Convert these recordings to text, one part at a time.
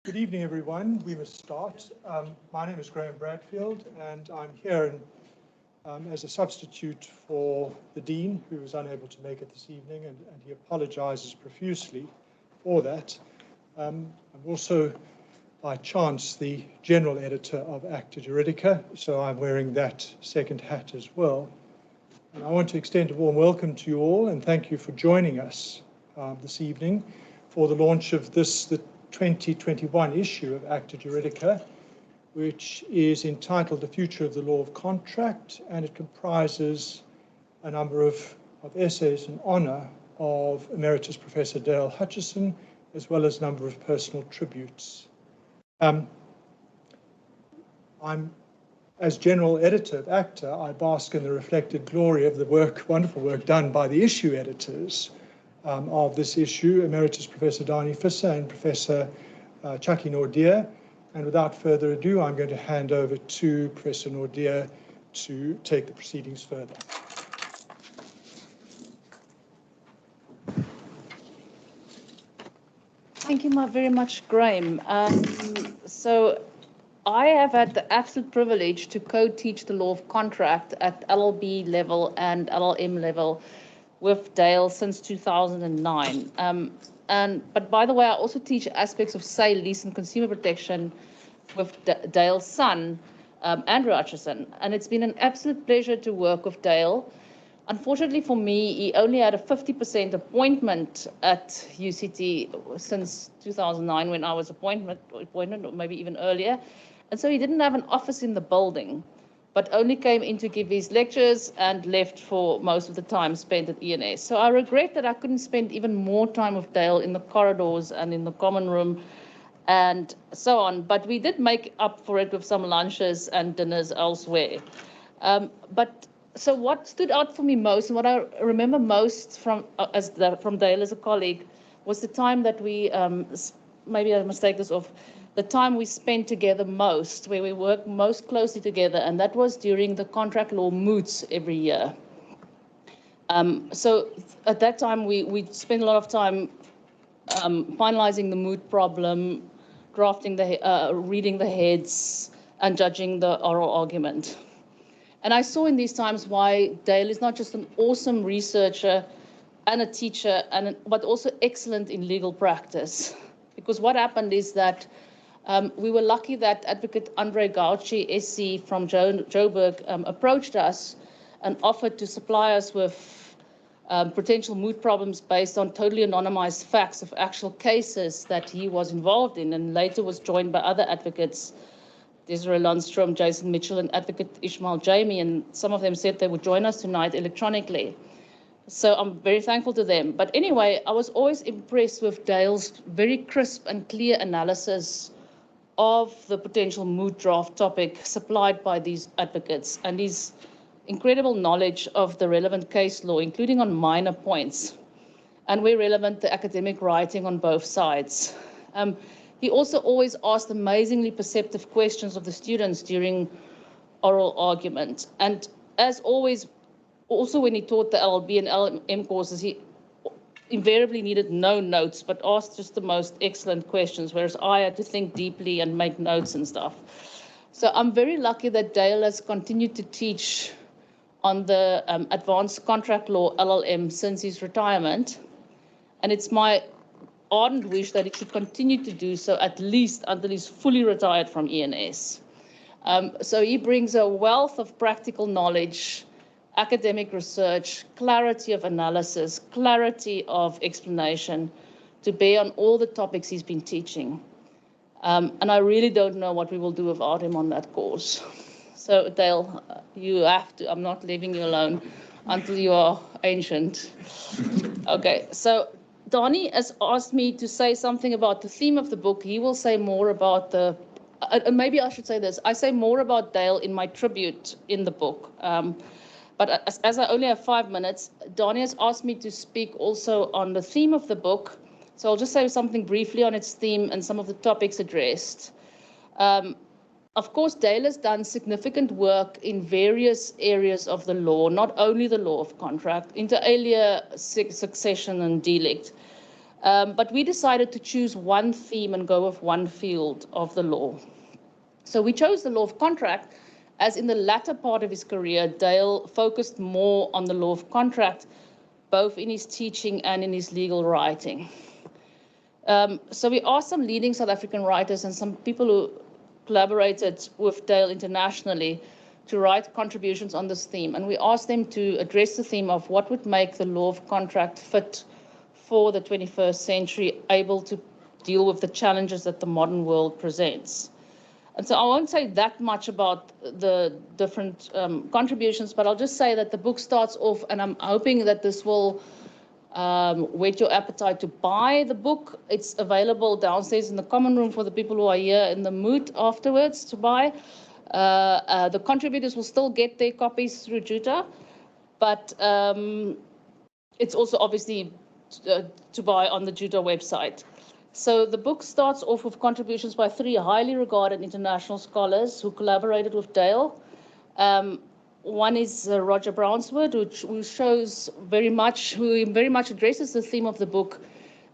Good evening, everyone. We must start. My name is Graham Bradfield, and I'm here as a substitute for the Dean, who was unable to make it this evening, and he apologizes profusely for that. I'm also, by chance, the General Editor of Acta Juridica, so I'm wearing that second hat as well. And I want to extend a warm welcome to you all, and thank you for joining us this evening for the launch of the 2021 issue of Acta Juridica, which is entitled The Future of the Law of Contract, and it comprises a number of essays in honour of Emeritus Professor Dale Hutchison, as well as a number of personal tributes. As General Editor of Acta, I bask in the reflected glory of the wonderful work done by the issue editors of this issue, Emeritus Professor Dani Visser and Professor Chucky Nordia. And without further ado, I'm going to hand over to Professor Nordia to take the proceedings further. Thank you very much, Graham. So I have had the absolute privilege to co-teach the law of contract at LLB level and LLM level with Dale since 2009. But by the way, I also teach aspects of sale, lease, and consumer protection with Dale's son, Andrew Hutchison. And it's been an absolute pleasure to work with Dale. Unfortunately for me, he only had a 50% appointment at UCT since 2009 when I was appointed, or maybe even earlier. And so he didn't have an office in the building, but only came in to give his lectures and left for most of the time spent at ENS. So I regret that I couldn't spend even more time with Dale in the corridors and in the common room and so on. But we did make up for it with some lunches and dinners elsewhere. So what stood out for me most, and what I remember most from Dale as a colleague, was the time that we, maybe I must take this off, the time we spent together most, where we worked most closely together, and that was during the contract law moots every year. So at that time, we spent a lot of time finalizing the moot problem, drafting reading the heads, and judging the oral argument. And I saw in these times why Dale is not just an awesome researcher and a teacher, but also excellent in legal practice. Because what happened is that we were lucky that Advocate Andre Gauci, SC from Joburg, approached us and offered to supply us with potential moot problems based on totally anonymized facts of actual cases that he was involved in, and later was joined by other advocates, Desiree Lundstrom, Jason Mitchell, and Advocate Ishmael Jamie, and some of them said they would join us tonight electronically. So I'm very thankful to them. But anyway, I was always impressed with Dale's very crisp and clear analysis of the potential moot draft topic supplied by these advocates, and his incredible knowledge of the relevant case law, including on minor points, and where relevant, the academic writing on both sides. He also always asked amazingly perceptive questions of the students during oral argument. And as always, also when he taught the LLB and LLM courses, he invariably needed no notes, but asked just the most excellent questions, whereas I had to think deeply and make notes and stuff. So I'm very lucky that Dale has continued to teach on the advanced contract law LLM since his retirement. And it's my ardent wish that he should continue to do so at least until he's fully retired from ENS. So he brings a wealth of practical knowledge, academic research, clarity of analysis, clarity of explanation to bear on all the topics he's been teaching. And I really don't know what we will do without him on that course. So Dale, you have to, I'm not leaving you alone until you are ancient. Okay, so Donnie has asked me to say something about the theme of the book. He will say more about maybe I should say this. I say more about Dale in my tribute in the book. But as I only have 5 minutes, Donnie has asked me to speak also on the theme of the book. So I'll just say something briefly on its theme and some of the topics addressed. Of course, Dale has done significant work in various areas of the law, not only the law of contract, inter alia, succession, and delict. But we decided to choose one theme and go with one field of the law. So we chose the law of contract, as in the latter part of his career, Dale focused more on the law of contract, both in his teaching and in his legal writing. So we asked some leading South African writers and some people who collaborated with Dale internationally to write contributions on this theme. And we asked them to address the theme of what would make the law of contract fit for the 21st century, able to deal with the challenges that the modern world presents. And so I won't say that much about the different contributions, but I'll just say that the book starts off, and I'm hoping that this will whet your appetite to buy the book. It's available downstairs in the common room for the people who are here in the mood afterwards to buy. The contributors will still get their copies through Juta, but it's also obviously to buy on the Juta website. So the book starts off with contributions by 3 highly regarded international scholars who collaborated with Dale. One is Roger Brownswood, who very much addresses the theme of the book,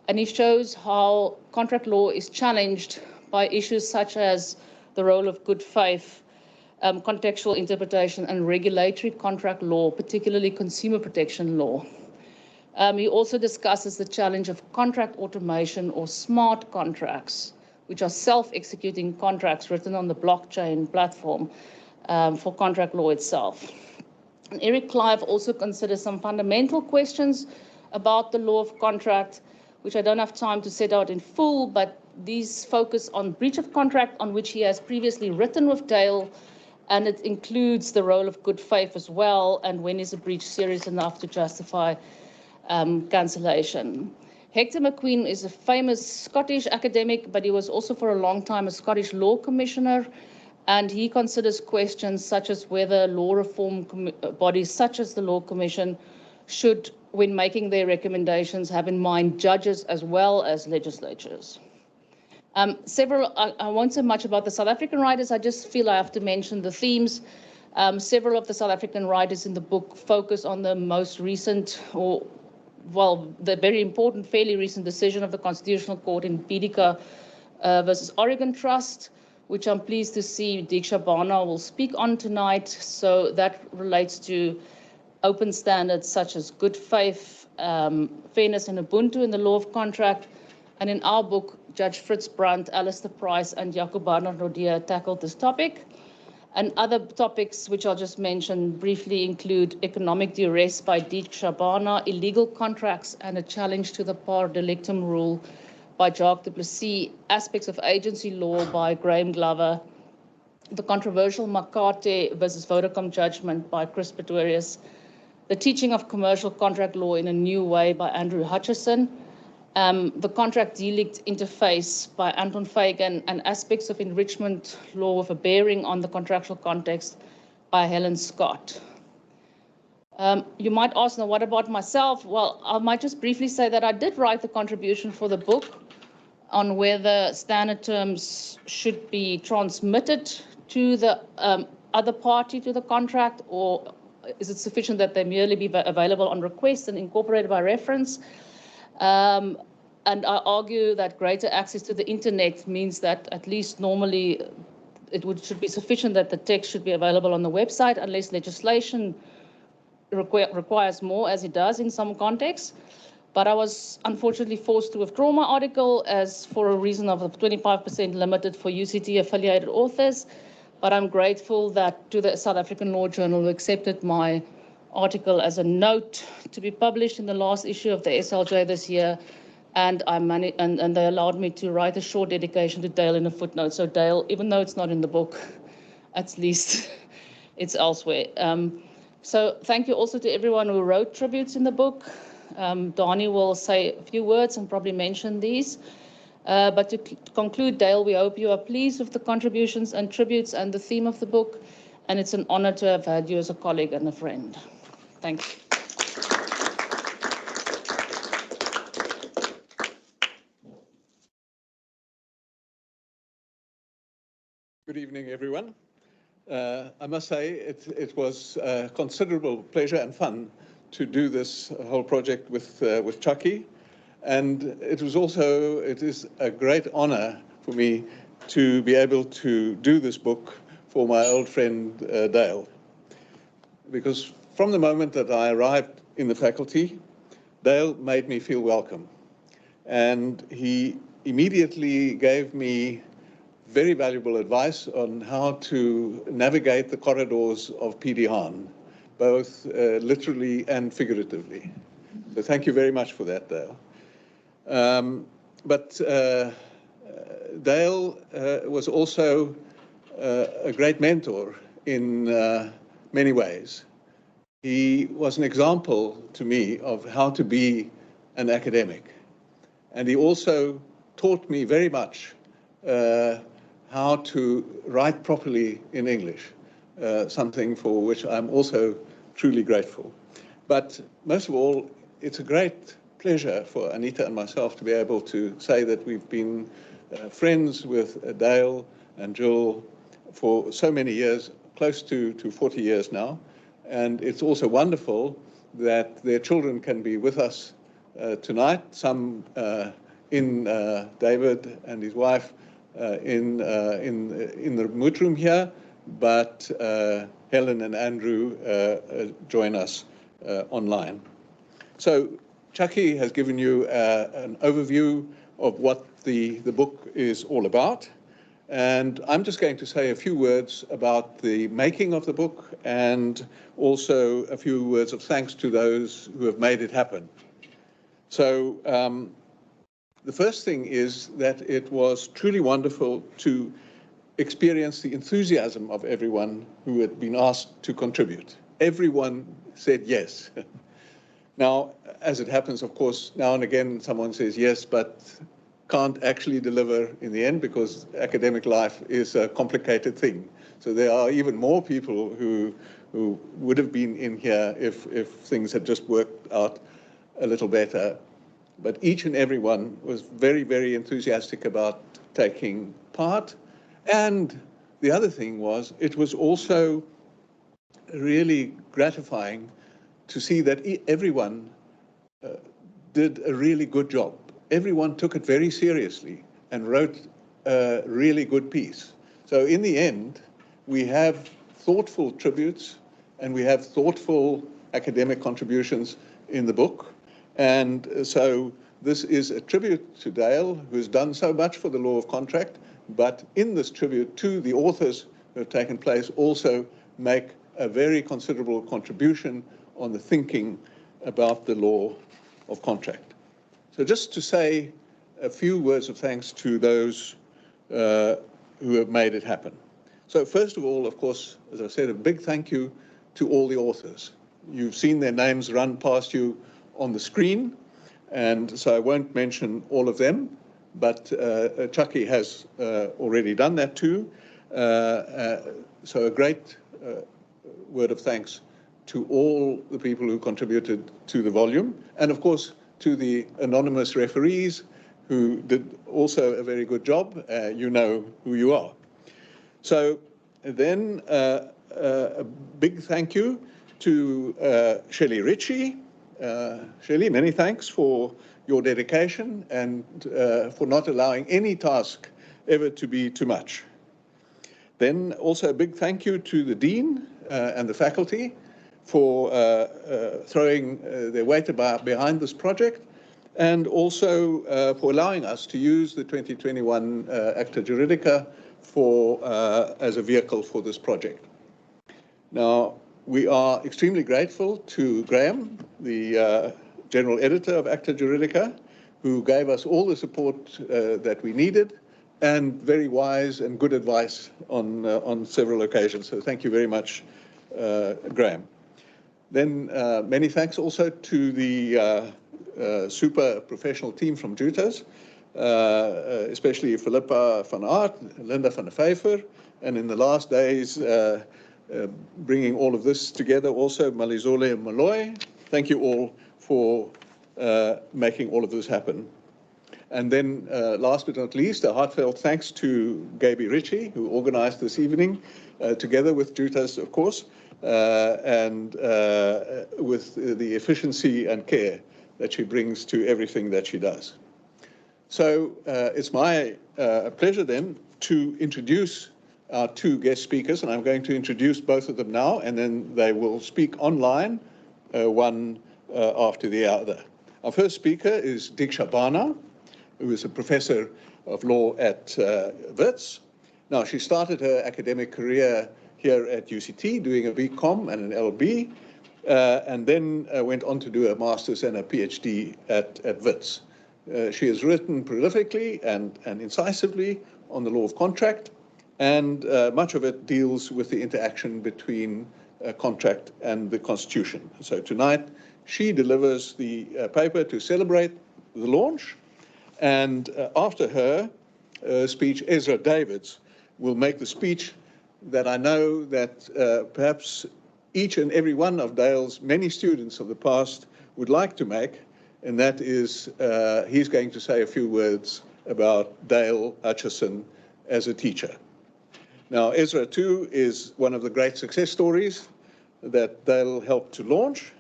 and he shows how contract law is challenged by issues such as the role of good faith, contextual interpretation, and regulatory contract law, particularly consumer protection law. He also discusses the challenge of contract automation or smart contracts, which are self-executing contracts written on the blockchain platform for contract law itself. And Eric Clive also considers some fundamental questions about the law of contract, which I don't have time to set out in full, but these focus on breach of contract, on which he has previously written with Dale, and it includes the role of good faith as well, and when is a breach serious enough to justify cancellation. Hector McQueen is a famous Scottish academic, but he was also for a long time a Scottish Law Commissioner, and he considers questions such as whether law reform bodies such as the Law Commission should, when making their recommendations, have in mind judges as well as legislatures. I won't say much about the South African writers, I just feel I have to mention the themes. Several of the South African writers in the book focus on the most recent, the very important, fairly recent decision of the Constitutional Court in Bidika versus Oregon Trust, which I'm pleased to see Diksha Bana will speak on tonight. So that relates to open standards such as good faith, fairness and Ubuntu in the law of contract. And in our book, Judge Fritz Brandt, Alistair Price, and Jaco Barnard-Rodia tackled this topic. And other topics, which I'll just mention briefly, include economic duress by Diksha Bana, illegal contracts, and a challenge to the par delictum rule by Jacques du Plessis, aspects of agency law by Graham Glover, the controversial Makate versus Vodacom judgment by Chris Pretorius, the teaching of commercial contract law in a new way by Andrew Hutchison, the contract delict interface by Anton Fagan, and aspects of enrichment law with a bearing on the contractual context by Helen Scott. You might ask, now what about myself? Well, I might just briefly say that I did write the contribution for the book on whether standard terms should be transmitted to the other party to the contract, or is it sufficient that they merely be available on request and incorporated by reference? And I argue that greater access to the internet means that at least normally should be sufficient that the text should be available on the website, unless legislation requires more, as it does in some contexts. But I was unfortunately forced to withdraw my article as for a reason of the 25% limited for UCT affiliated authors. But I'm grateful that to the South African Law Journal, who accepted my article as a note to be published in the last issue of the SLJ this year. And they allowed me to write a short dedication to Dale in a footnote. So Dale, even though it's not in the book, at least it's elsewhere. So thank you also to everyone who wrote tributes in the book. Dani will say a few words and probably mention these. But to conclude, Dale, we hope you are pleased with the contributions and tributes and the theme of the book. And it's an honor to have had you as a colleague and a friend. Thank you. Good evening, everyone. I must say it was a considerable pleasure and fun to do this whole project with Chucky. And it is a great honor for me to be able to do this book for my old friend Dale. Because from the moment that I arrived in the faculty, Dale made me feel welcome. And he immediately gave me very valuable advice on how to navigate the corridors of PD Hahn, both literally and figuratively. So thank you very much for that, Dale. But Dale was also a great mentor in many ways. He was an example to me of how to be an academic. And he also taught me very much how to write properly in English, something for which I'm also truly grateful. But most of all, it's a great pleasure for Anita and myself to be able to say that we've been friends with Dale and Jill for so many years, close to 40 years now. And it's also wonderful that their children can be with us tonight, some in David and his wife in the moot room here, but Helen and Andrew join us online. So Chucky has given you an overview of what the book is all about. And I'm just going to say a few words about the making of the book and also a few words of thanks to those who have made it happen. So the first thing is that it was truly wonderful to experience the enthusiasm of everyone who had been asked to contribute. Everyone said yes. Now, as it happens, of course, now and again someone says yes, but can't actually deliver in the end because academic life is a complicated thing. So there are even more people who would have been in here if things had just worked out a little better. But each and every one was very, very enthusiastic about taking part. And the other thing was, it was also really gratifying to see that everyone did a really good job. Everyone took it very seriously and wrote a really good piece. So in the end, we have thoughtful tributes and we have thoughtful academic contributions in the book. And so this is a tribute to Dale, who's done so much for the law of contract, but in this tribute to the authors who have taken place also make a very considerable contribution on the thinking about the law of contract. So just to say a few words of thanks to those who have made it happen. So first of all, of course, as I said, a big thank you to all the authors. You've seen their names run past you on the screen, and so I won't mention all of them, but Chucky has already done that too. So a great word of thanks to all the people who contributed to the volume, and of course to the anonymous referees who did also a very good job. You know who you are. So then a big thank you to Shelley Ritchie. Shelley, many thanks for your dedication and for not allowing any task ever to be too much. Then also a big thank you to the Dean and the faculty for throwing their weight behind this project, and also for allowing us to use the 2021 Acta Juridica as a vehicle for this project. Now, we are extremely grateful to Graham, the general editor of Acta Juridica, who gave us all the support that we needed, and very wise and good advice on several occasions. So thank you very much, Graham. Then many thanks also to the super professional team from Jutas, especially Philippa van Aert, Linda van der Vyver, and in the last days, bringing all of this together also, Malizole and Malloy. Thank you all for making all of this happen. And then last but not least, a heartfelt thanks to Gaby Ritchie, who organized this evening, together with Jutas, of course, and with the efficiency and care that she brings to everything that she does. So it's my pleasure then to introduce our two guest speakers, and I'm going to introduce both of them now, and then they will speak online, one after the other. Our first speaker is Diksha Bana, who is a professor of law at Wits. Now, she started her academic career here at UCT, doing a BCom and an LB, and then went on to do a master's and a PhD at Wits. She has written prolifically and incisively on the law of contract, and much of it deals with the interaction between contract and the Constitution. So tonight, she delivers the paper to celebrate the launch, and after her speech, Ezra Davids will make the speech that I know that perhaps each and every one of Dale's many students of the past would like to make, and that is he's going to say a few words about Dale Hutchison as a teacher. Now, Ezra, too, is one of the great success stories that Dale helped to launch.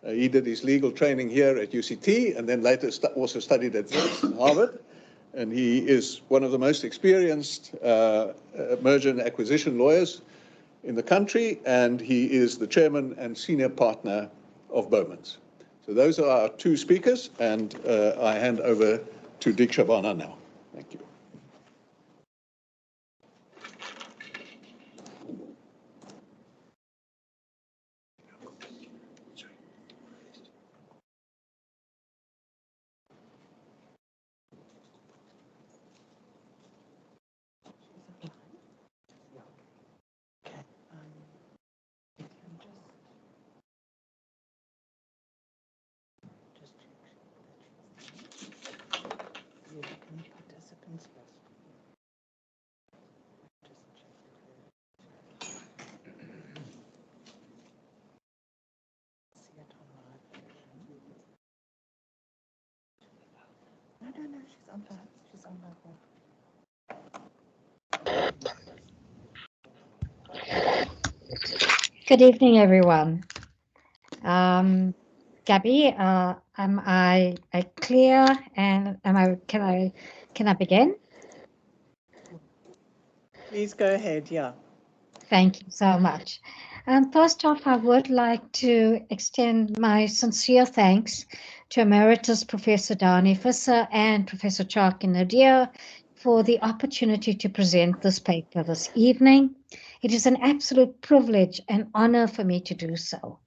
He did his legal training here at UCT and then later also studied at Wits and Harvard. And he is one of the most experienced merger and acquisition lawyers in the country, and he is the chairman and senior partner of Bowman's. So those are our two speakers, and I hand over to Diksha Bana now. Thank you. Good evening, everyone. Gabby, am I clear? And can I begin? Please go ahead. Yeah. Thank you so much. First off, I would like to extend my sincere thanks to Emeritus Professor Dale Hutchison and Professor Charkin Nadir for the opportunity to present this paper this evening. It is an absolute privilege and honor for me to do so.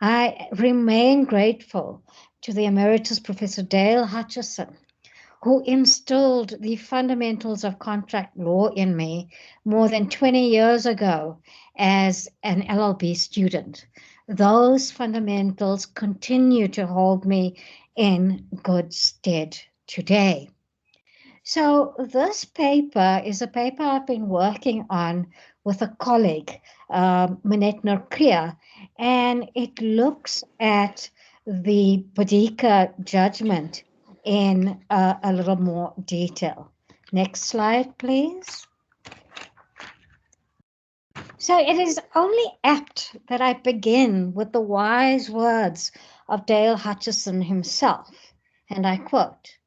I remain grateful to the Emeritus Professor Dale Hutchison, who instilled the fundamentals of contract law in me more than 20 years ago as an LLB student. Those fundamentals continue to hold me in good stead today. So this paper is a paper I've been working on with a colleague, Minette Norkia, and it looks at the Boudica judgment in a little more detail. Next slide, please. So it is only apt that I begin with the wise words of Dale Hutchison himself, and I quote,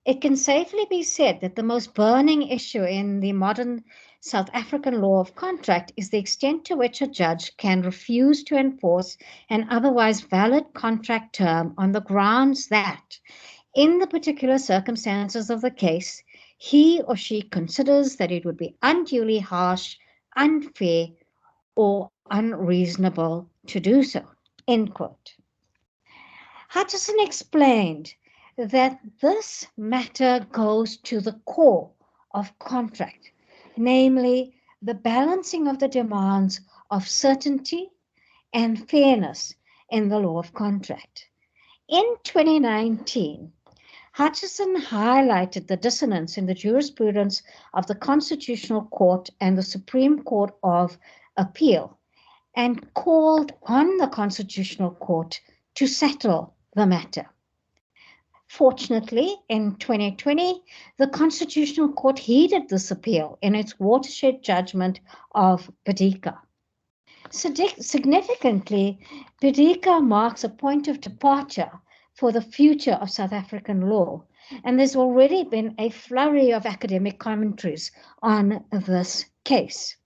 "It can safely be said that the most burning issue in the modern South African law of contract is the extent to which a judge can refuse to enforce an otherwise valid contract term on the grounds that, in the particular circumstances of the case, he or she considers that it would be unduly harsh, unfair, or unreasonable to do so." End quote. Hutchison explained that this matter goes to the core of contract, namely the balancing of the demands of certainty and fairness in the law of contract. In 2019, Hutchison highlighted the dissonance in the jurisprudence of the Constitutional Court and the Supreme Court of Appeal and called on the Constitutional Court to settle the matter. Fortunately, in 2020, the Constitutional Court heeded this appeal in its watershed judgment of Boudica. Significantly, Boudica marks a point of departure for the future of South African law. And there's already been a flurry of academic commentaries on this case.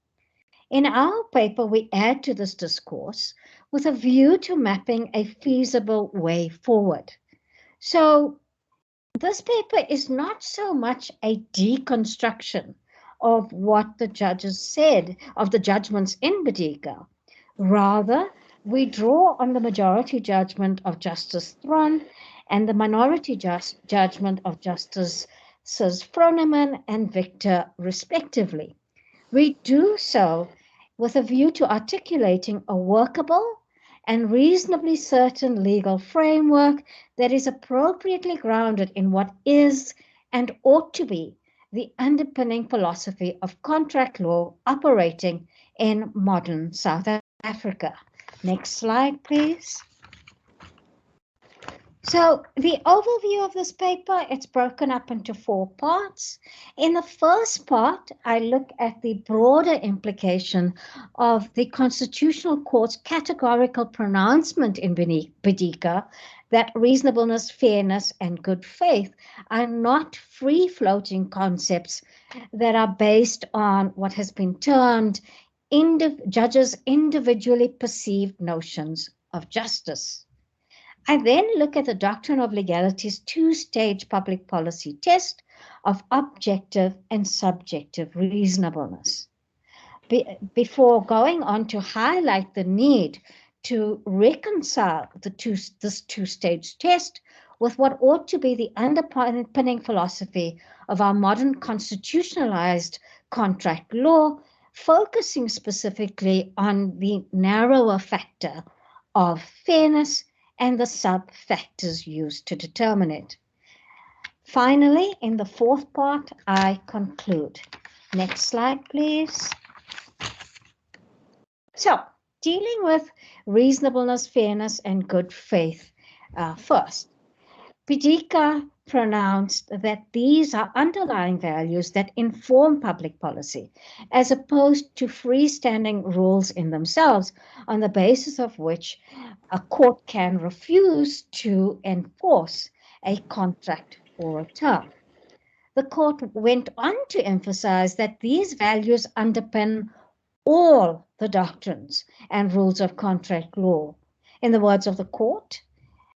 In our paper, we add to this discourse with a view to mapping a feasible way forward. So this paper is not so much a deconstruction of what the judges said, of the judgments in Bidika. Rather, we draw on the majority judgment of Justice Thron and the minority judgment of Justices Froneman and Victor, respectively. We do so with a view to articulating a workable and reasonably certain legal framework that is appropriately grounded in what is and ought to be the underpinning philosophy of contract law operating in modern South Africa. Next slide, please. So the overview of this paper, it's broken up into 4 parts. In the first part, I look at the broader implication of the Constitutional Court's categorical pronouncement in Bidika that reasonableness, fairness, and good faith are not free-floating concepts that are based on what has been termed judges' individually perceived notions of justice. I then look at the Doctrine of Legality's 2-stage public policy test of objective and subjective reasonableness. Before going on to highlight the need to reconcile this 2-stage test with what ought to be the underpinning philosophy of our modern constitutionalized contract law, focusing specifically on the narrower factor of fairness and the sub-factors used to determine it. Finally, in the 4th part, I conclude. Next slide, please. So, dealing with reasonableness, fairness, and good faith first. Bidika pronounced that these are underlying values that inform public policy, as opposed to freestanding rules in themselves, on the basis of which a court can refuse to enforce a contract or a term. The court went on to emphasize that these values underpin all the doctrines and rules of contract law. In the words of the court,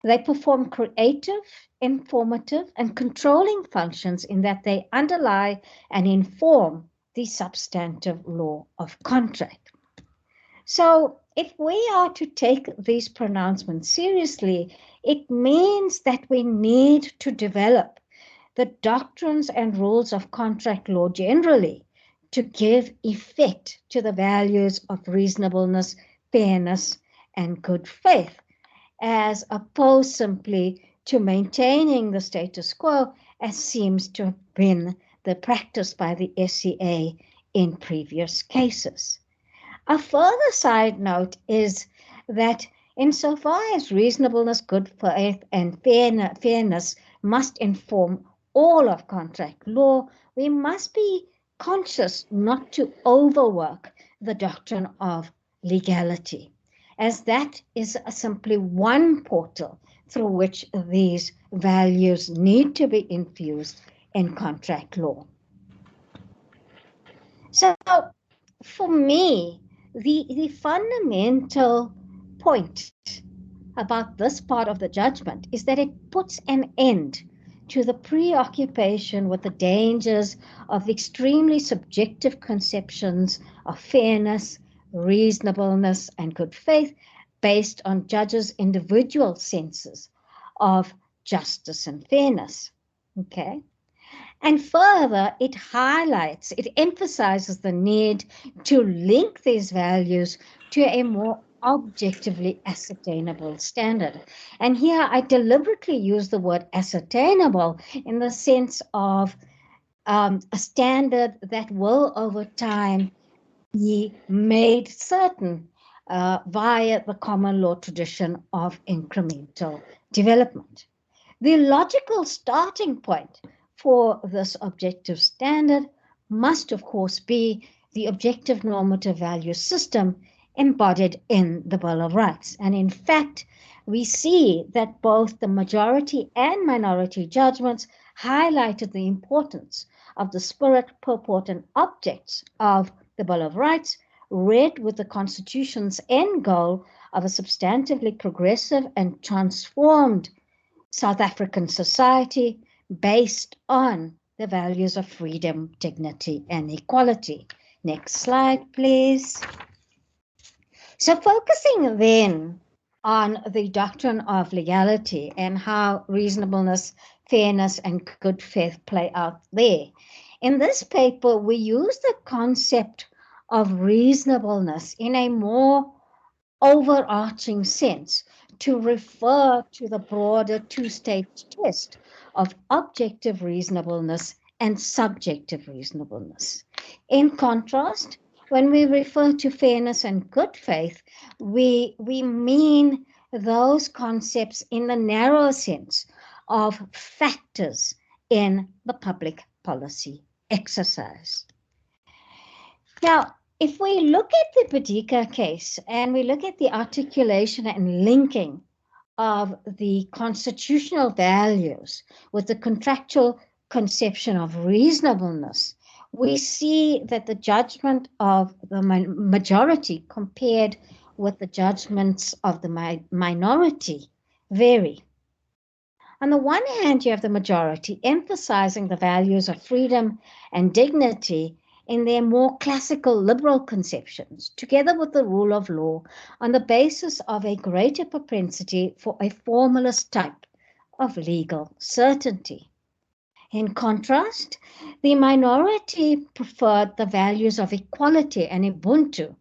they perform creative, informative, and controlling functions in that they underlie and inform the substantive law of contract. So, if we are to take these pronouncements seriously, it means that we need to develop the doctrines and rules of contract law generally to give effect to the values of reasonableness, fairness, and good faith, as opposed simply to maintaining the status quo, as seems to have been the practice by the SCA in previous cases. A further side note is that insofar as reasonableness, good faith, and fairness must inform all of contract law, we must be conscious not to overwork the doctrine of legality, as that is simply one portal through which these values need to be infused in contract law. So for me, the fundamental point about this part of the judgment is that it puts an end to the preoccupation with the dangers of extremely subjective conceptions of fairness, reasonableness, and good faith based on judges' individual senses of justice and fairness. Okay? And further, it emphasizes the need to link these values to a more objectively ascertainable standard. And here I deliberately use the word ascertainable in the sense of a standard that will over time be made certain via the common law tradition of incremental development. The logical starting point for this objective standard must, of course, be the objective normative value system embodied in the Bill of Rights. And in fact, we see that both the majority and minority judgments highlighted the importance of the spirit, purport, and objects of the Bill of Rights, read with the Constitution's end goal of a substantively progressive and transformed South African society based on the values of freedom, dignity, and equality. Next slide, please. So focusing then on the doctrine of legality and how reasonableness, fairness, and good faith play out there. In this paper, we use the concept of reasonableness in a more overarching sense to refer to the broader two-stage test of objective reasonableness and subjective reasonableness. In contrast, when we refer to fairness and good faith, we mean those concepts in the narrow sense of factors in the public policy exercise. Now, if we look at the Bidika case and we look at the articulation and linking of the constitutional values with the contractual conception of reasonableness, we see that the judgment of the majority compared with the judgments of the minority vary. On the one hand, you have the majority emphasizing the values of freedom and dignity in their more classical liberal conceptions, together with the rule of law, on the basis of a greater propensity for a formalist type of legal certainty. In contrast, the minority preferred the values of equality and Ubuntu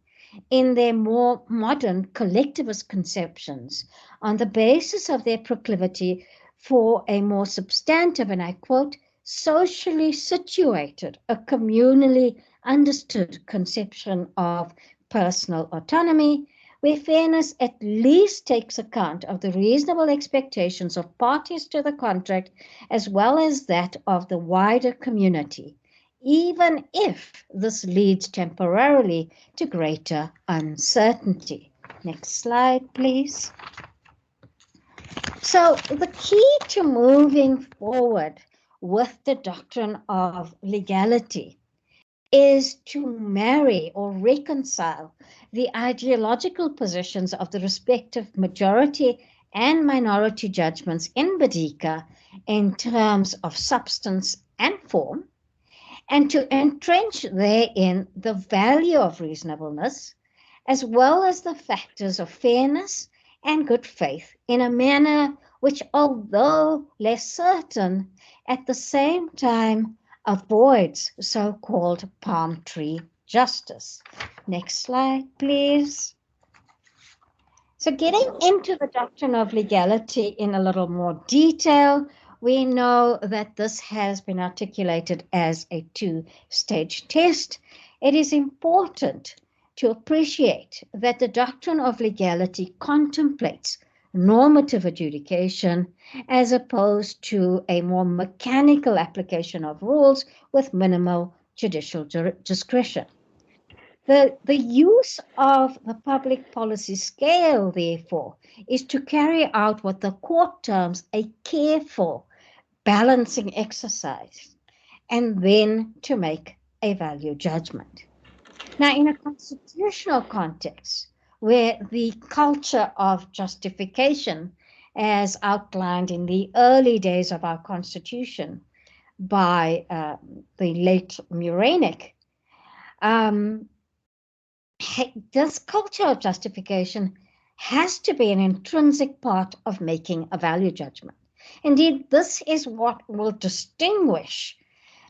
in their more modern collectivist conceptions on the basis of their proclivity for a more substantive, and I quote, socially situated, a communally understood conception of personal autonomy, where fairness at least takes account of the reasonable expectations of parties to the contract as well as that of the wider community, even if this leads temporarily to greater uncertainty. Next slide, please. So the key to moving forward with the doctrine of legality is to marry or reconcile the ideological positions of the respective majority and minority judgments in Bidika in terms of substance and form, and to entrench therein the value of reasonableness, as well as the factors of fairness and good faith in a manner which, although less certain, at the same time avoids so-called palm tree justice. Next slide, please. So getting into the doctrine of legality in a little more detail, we know that this has been articulated as a two-stage test. It is important to appreciate that the doctrine of legality contemplates normative adjudication as opposed to a more mechanical application of rules with minimal judicial discretion. The use of the public policy scale, therefore, is to carry out what the court terms a careful balancing exercise, and then to make a value judgment. Now, in a constitutional context, where the culture of justification, as outlined in the early days of our Constitution by the late Muranic, this culture of justification has to be an intrinsic part of making a value judgment. Indeed, this is what will distinguish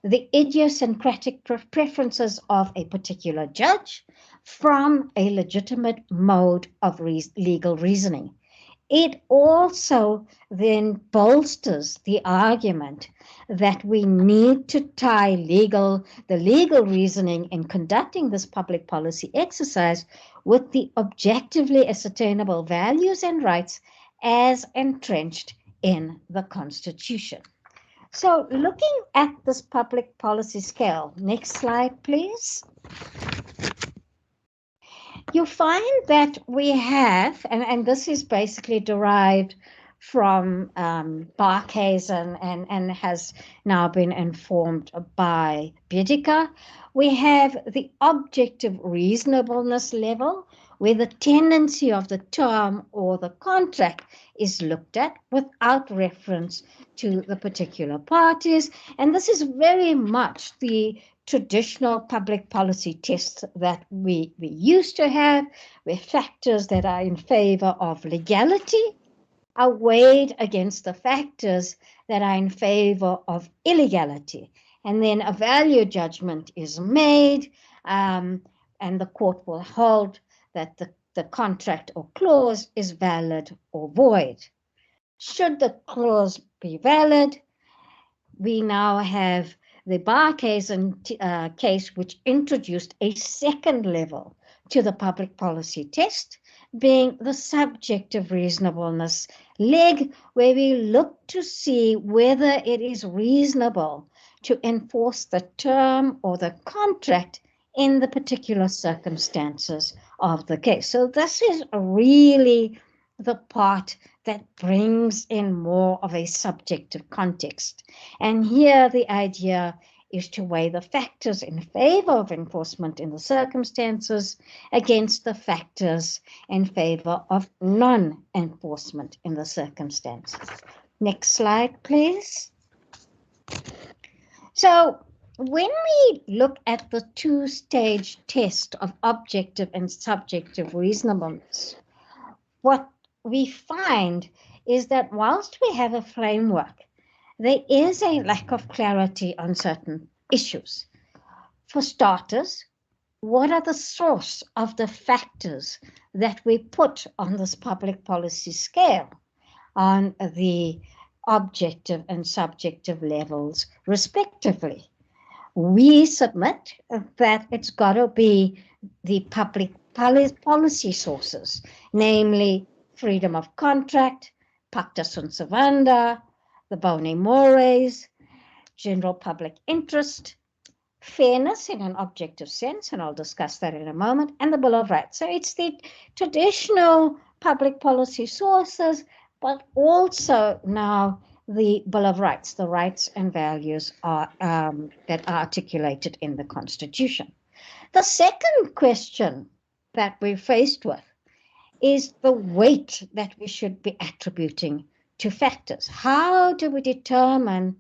the idiosyncratic preferences of a particular judge from a legitimate mode of legal reasoning. It also then bolsters the argument that we need to tie the legal reasoning in conducting this public policy exercise with the objectively ascertainable values and rights as entrenched in the Constitution. So looking at this public policy scale, next slide, please. you find that we have, and this is basically derived from Barkhuizen and has now been informed by Bidika. We have the objective reasonableness level, where the tendency of the term or the contract is looked at without reference to the particular parties. And this is very much the traditional public policy tests that we used to have, where factors that are in favor of legality are weighed against the factors that are in favor of illegality. And then a value judgment is made, and the court will hold that the contract or clause is valid or void. Should the clause be valid, we now have the Barkhuizen case, which introduced a second level to the public policy test, being the subjective reasonableness leg, where we look to see whether it is reasonable to enforce the term or the contract in the particular circumstances of the case. So this is really the part that brings in more of a subjective context. And here the idea is to weigh the factors in favor of enforcement in the circumstances against the factors in favor of non-enforcement in the circumstances. Next slide, please. So when we look at the two-stage test of objective and subjective reasonableness, what we find is that whilst we have a framework, there is a lack of clarity on certain issues. For starters, what are the source of the factors that we put on this public policy scale on the objective and subjective levels, respectively? We submit that it's got to be the public policy sources, namely freedom of contract, pacta sunt servanda, the boni mores, general public interest, fairness in an objective sense, and I'll discuss that in a moment, and the Bill of Rights. So it's the traditional public policy sources, but also now the Bill of Rights, the rights and values are that are articulated in the Constitution. The second question that we're faced with is the weight that we should be attributing to factors. How do we determine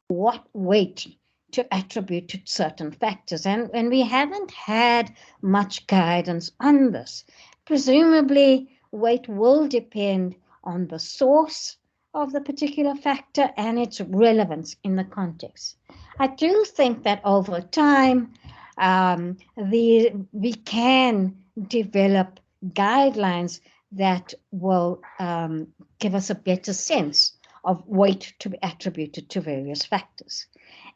what weight to attribute to certain factors? And we haven't had much guidance on this. Presumably, weight will depend on the source of the particular factor and its relevance in the context. I do think that over time, we can develop guidelines that will give us a better sense of weight to be attributed to various factors.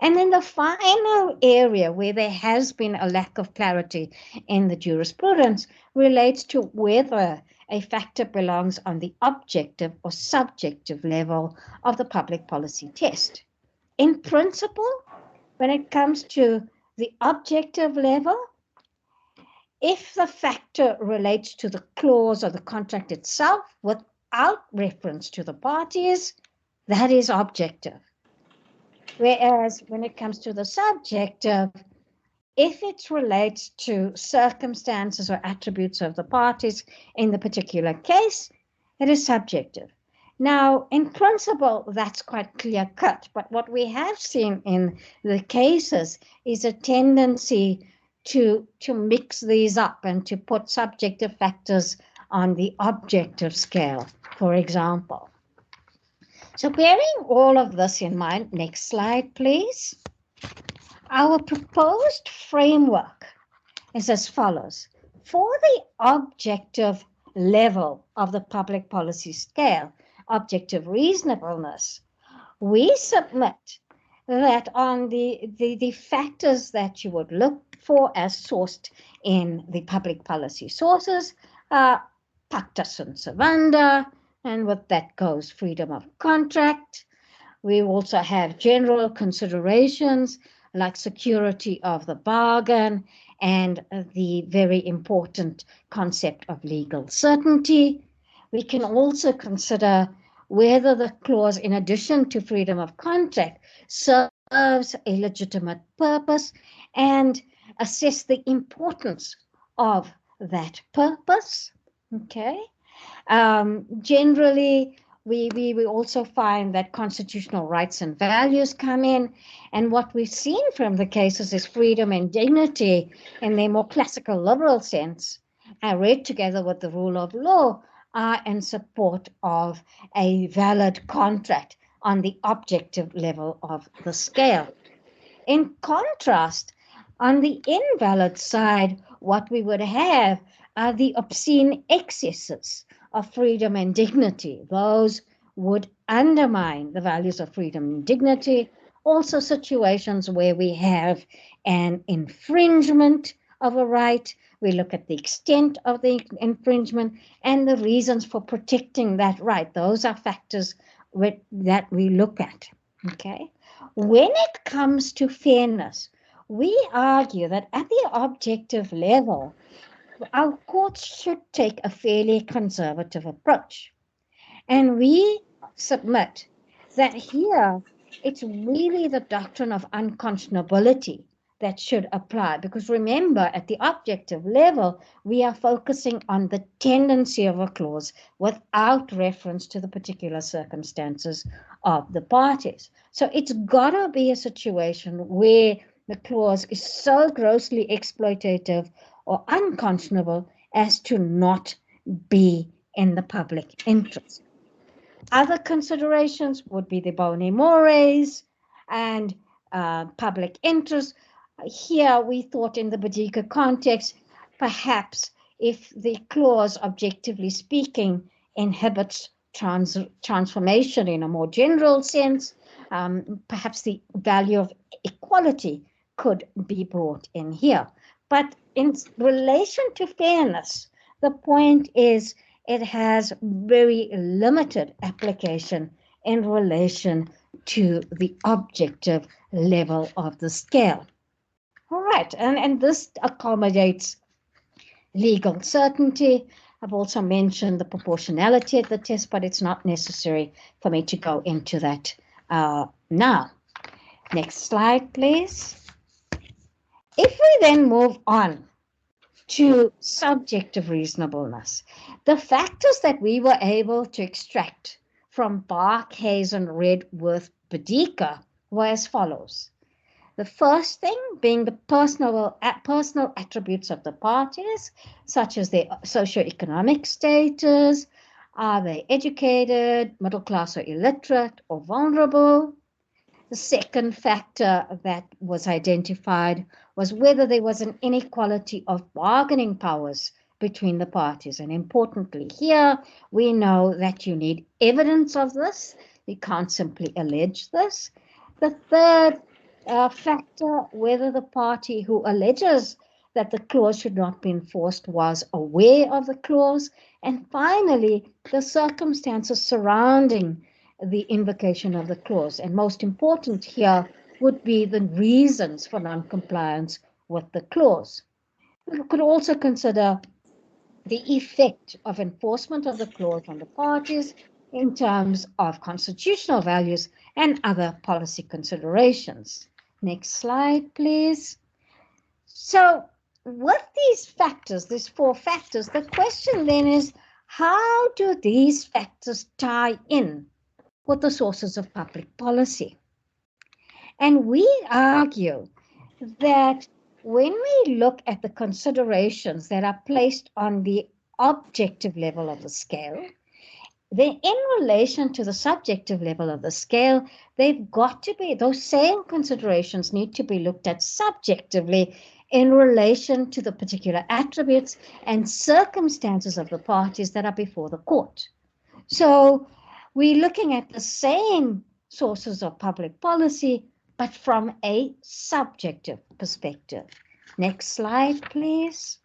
And then the final area where there has been a lack of clarity in the jurisprudence relates to whether a factor belongs on the objective or subjective level of the public policy test. In principle, when it comes to the objective level, if the factor relates to the clause or the contract itself without reference to the parties, that is objective. Whereas when it comes to the subjective, if it relates to circumstances or attributes of the parties in the particular case, it is subjective. Now, in principle, that's quite clear-cut, but what we have seen in the cases is a tendency to mix these up and to put subjective factors on the objective scale, for example. So bearing all of this in mind, next slide, please. Our proposed framework is as follows. For the objective level of the public policy scale, objective reasonableness, we submit that on the factors that you would look for as sourced in the public policy sources, pacta sunt servanda, and with that goes freedom of contract. We also have general considerations like security of the bargain and the very important concept of legal certainty. We can also consider whether the clause, in addition to freedom of contract, serves a legitimate purpose and assess the importance of that purpose. Okay. Generally, we also find that constitutional rights and values come in. And what we've seen from the cases is freedom and dignity in their more classical liberal sense, read together with the rule of law, are in support of a valid contract on the objective level of the scale. In contrast, on the invalid side, what we would have are the obscene excesses of freedom and dignity. Those would undermine the values of freedom and dignity. Also situations where we have an infringement of a right. We look at the extent of the infringement and the reasons for protecting that right. Those are factors that we look at, okay? When it comes to fairness, we argue that at the objective level, our courts should take a fairly conservative approach. And we submit that here it's really the doctrine of unconscionability that should apply. Because remember, at the objective level, we are focusing on the tendency of a clause without reference to the particular circumstances of the parties. So it's got to be a situation where the clause is so grossly exploitative or unconscionable as to not be in the public interest. Other considerations would be the boni mores and public interest. Here we thought in the Bodica context, perhaps if the clause, objectively speaking, inhibits transformation in a more general sense, perhaps the value of equality could be brought in here. But in relation to fairness, the point is it has very limited application in relation to the objective level of the scale. All right, and this accommodates legal certainty. I've also mentioned the proportionality of the test, but it's not necessary for me to go into that now. Next slide, please. If we then move on to subjective reasonableness, the factors that we were able to extract from Bark, Hayes, and Redworth Bodica were as follows. The first thing being the personal attributes of the parties, such as their socioeconomic status, are they educated, middle class or illiterate, or vulnerable? The second factor that was identified was whether there was an inequality of bargaining powers between the parties. And importantly here, we know that you need evidence of this. You can't simply allege this. The third factor, whether the party who alleges that the clause should not be enforced was aware of the clause. And finally, the circumstances surrounding the invocation of the clause. And most important here would be the reasons for non-compliance with the clause. We could also consider the effect of enforcement of the clause on the parties in terms of constitutional values and other policy considerations. Next slide, please. So with these factors, these four factors, the question then is, how do these factors tie in with the sources of public policy? And we argue that when we look at the considerations that are placed on the objective level of the scale, then in relation to the subjective level of the scale, they've got to be, those same considerations need to be looked at subjectively in relation to the particular attributes and circumstances of the parties that are before the court. So we're looking at the same sources of public policy, but from a subjective perspective. Next slide, please.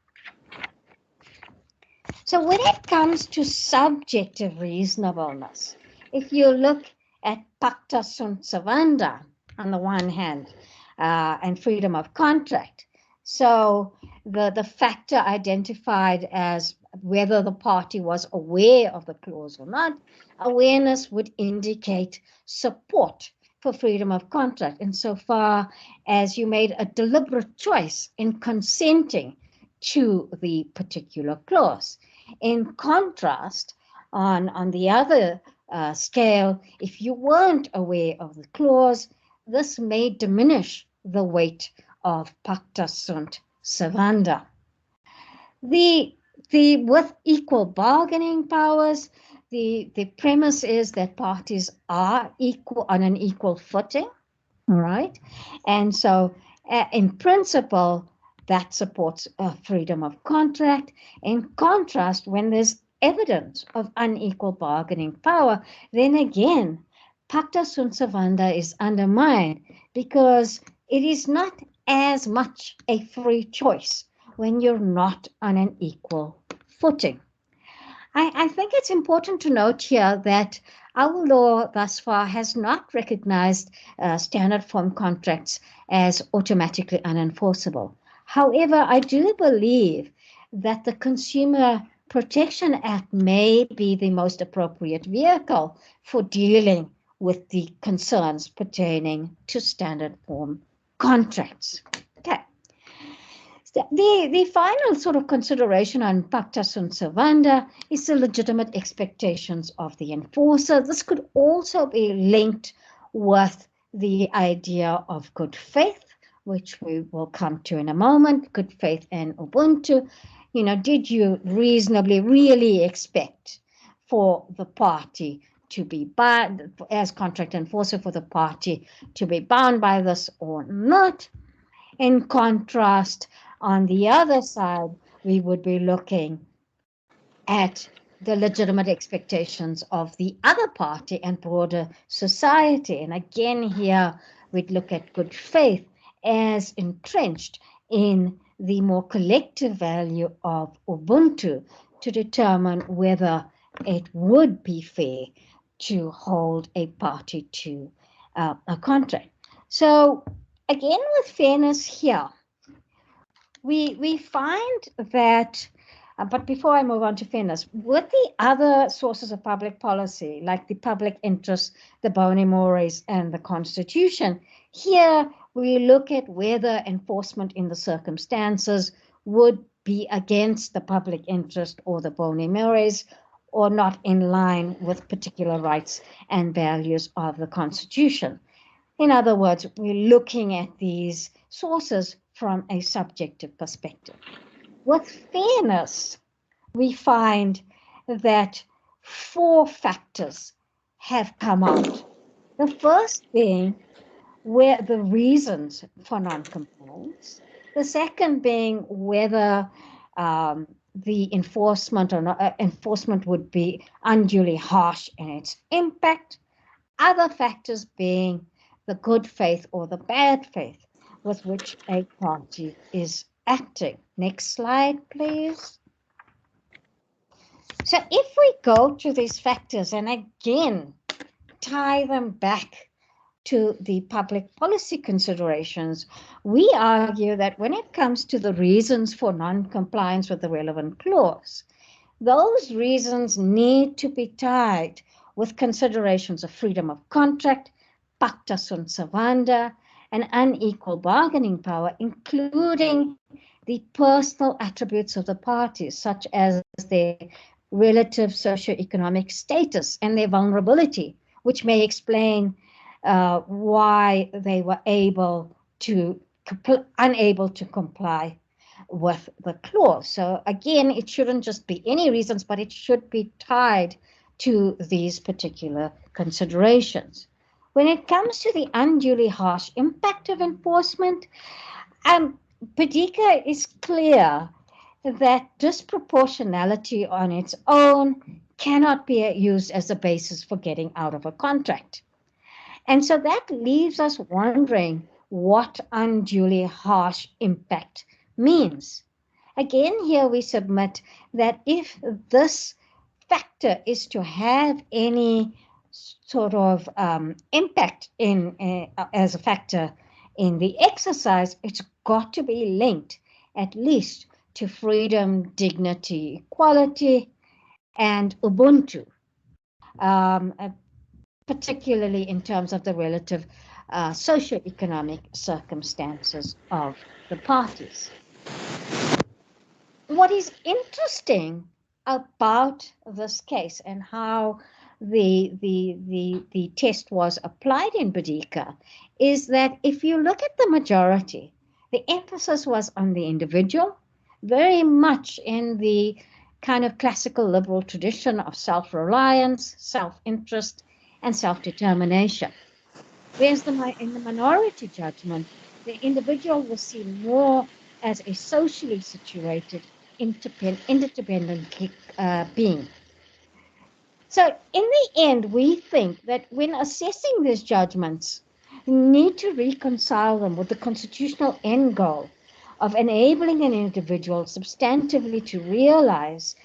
So when it comes to subjective reasonableness, if you look at pacta sunt servanda on the one hand, and freedom of contract. So the factor identified as whether the party was aware of the clause or not, awareness would indicate support for freedom of contract insofar as you made a deliberate choice in consenting to the particular clause. In contrast, on the other scale, if you weren't aware of the clause, this may diminish the weight of pacta sunt servanda. With equal bargaining powers, the premise is that parties are equal on an equal footing, all right? And so in principle, that supports freedom of contract. In contrast, when there's evidence of unequal bargaining power, then again, pacta sunt servanda is undermined because it is not as much a free choice when you're not on an equal footing. I think it's important to note here that our law thus far has not recognized standard form contracts as automatically unenforceable. However, I do believe that the Consumer Protection Act may be the most appropriate vehicle for dealing with the concerns pertaining to standard form contracts. Okay. The final sort of consideration on pacta sunt servanda is the legitimate expectations of the enforcer. This could also be linked with the idea of good faith, which we will come to in a moment. Good faith and Ubuntu. You know, did you reasonably really expect for the party to be bound, as contract enforcer for the party to be bound by this or not? In contrast, on the other side, we would be looking at the legitimate expectations of the other party and broader society. And again, here we'd look at good faith as entrenched in the more collective value of Ubuntu to determine whether it would be fair to hold a party to a contract. So again, with fairness here, we find that, but before I move on to fairness, with the other sources of public policy, like the public interest, the boni mores, and the Constitution, here we look at whether enforcement in the circumstances would be against the public interest or the boni mores, or not in line with particular rights and values of the Constitution. In other words, we're looking at these sources from a subjective perspective. With fairness, we find that 4 factors have come out. The first being where the reasons for non-compliance. The second being whether the enforcement or not, enforcement would be unduly harsh in its impact. Other factors being the good faith or the bad faith with which a party is acting. Next slide, please. So if we go to these factors and again tie them back to the public policy considerations, we argue that when it comes to the reasons for non-compliance with the relevant clause, those reasons need to be tied with considerations of freedom of contract, pacta sunt servanda, and unequal bargaining power, including the personal attributes of the parties, such as their relative socioeconomic status and their vulnerability, which may explain why they were unable to comply with the clause. So again, it shouldn't just be any reasons, but it should be tied to these particular considerations. When it comes to the unduly harsh impact of enforcement, Padika is clear that disproportionality on its own cannot be used as a basis for getting out of a contract. And so that leaves us wondering what unduly harsh impact means. Again, here we submit that if this factor is to have any sort of impact as a factor in the exercise, it's got to be linked at least to freedom, dignity, equality, and Ubuntu, particularly in terms of the relative socioeconomic circumstances of the parties. What is interesting about this case and how the test was applied in Boudica is that if you look at the majority, the emphasis was on the individual, very much in the kind of classical liberal tradition of self-reliance, self-interest, and self-determination. Whereas in the minority judgment, the individual was seen more as a socially situated, independent being. So in the end, we think that when assessing these judgments, we need to reconcile them with the constitutional end goal of enabling an individual substantively to realize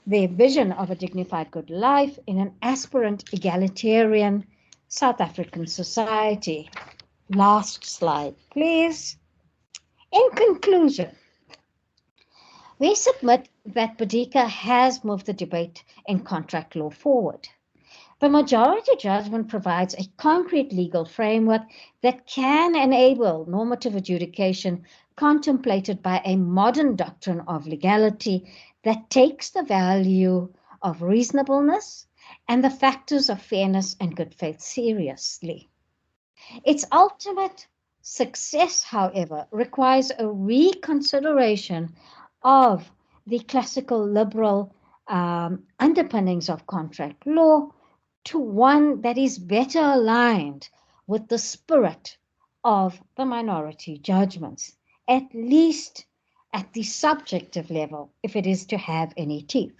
their vision of a dignified good life in an aspirant, egalitarian South African society. Last slide, please. In conclusion, we submit that Boudica has moved the debate in contract law forward. The majority judgment provides a concrete legal framework that can enable normative adjudication contemplated by a modern doctrine of legality that takes the value of reasonableness and the factors of fairness and good faith seriously. Its ultimate success, however, requires a reconsideration of the classical liberal underpinnings of contract law to one that is better aligned with the spirit of the minority judgments, at least at the subjective level, if it is to have any teeth.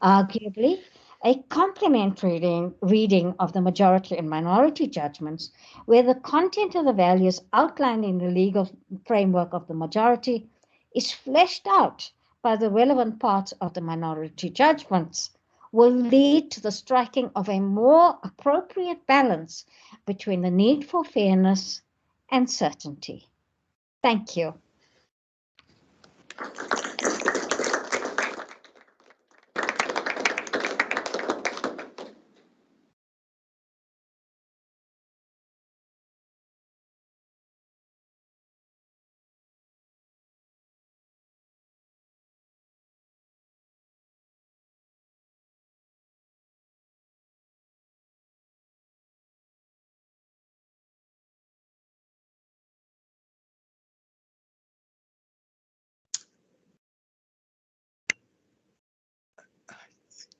Arguably, a complementary reading of the majority and minority judgments, where the content of the values outlined in the legal framework of the majority is fleshed out by the relevant parts of the minority judgments, will lead to the striking of a more appropriate balance between the need for fairness and certainty. Thank you.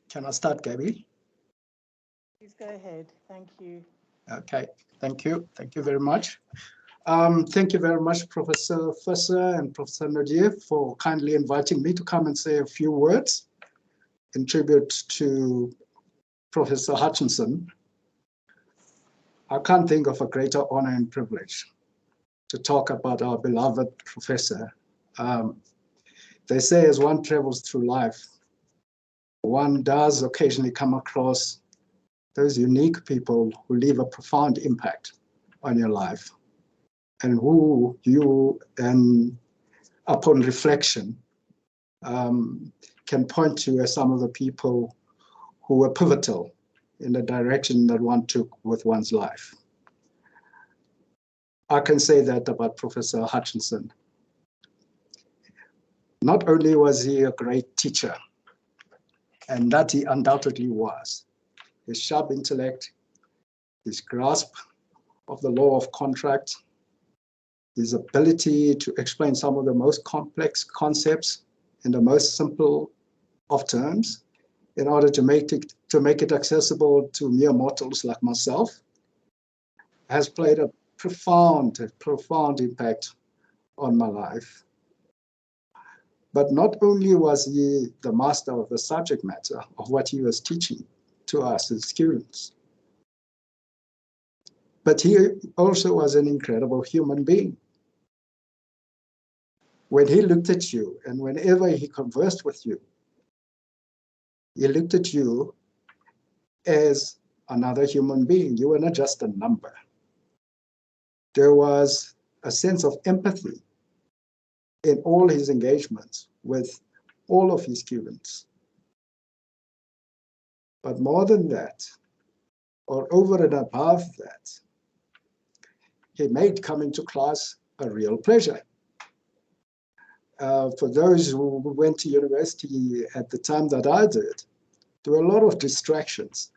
Can I start, Gabby? Please go ahead. Thank you. Okay, thank you. Thank you very much. Thank you very much, Professor Fusser and Professor Nadir, for kindly inviting me to come and say a few words in tribute to Professor Hutchison. I can't think of a greater honor and privilege to talk about our beloved professor. They say as one travels through life, one does occasionally come across those unique people who leave a profound impact on your life and who you, upon reflection, can point to as some of the people who were pivotal in the direction that one took with one's life. I can say that about Professor Hutchison. Not only was he a great teacher, and that he undoubtedly was, his sharp intellect, his grasp of the law of contract, his ability to explain some of the most complex concepts in the most simple of terms in order to make it accessible to mere mortals like myself, has played a profound impact on my life. But not only was he the master of the subject matter of what he was teaching to us as students, but he also was an incredible human being. When he looked at you and whenever he conversed with you, he looked at you as another human being. You were not just a number. There was a sense of empathy in all his engagements with all of his students. But more than that, or over and above that, he made coming to class a real pleasure. For those who went to university at the time that I did, there were a lot of distractions,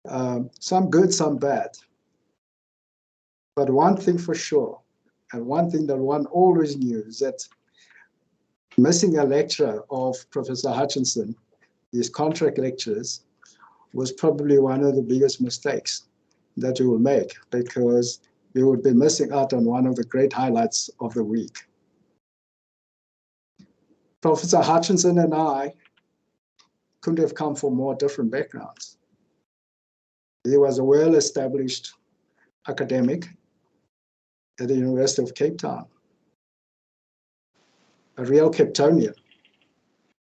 some good, some bad. But one thing for sure, and one thing that one always knew, is that missing a lecture of Professor Hutchison, his contract lectures, was probably one of the biggest mistakes that you will make, because you would be missing out on one of the great highlights of the week. Professor Hutchison and I couldn't have come from more different backgrounds. He was a well-established academic at the University of Cape Town, a real Capetonian.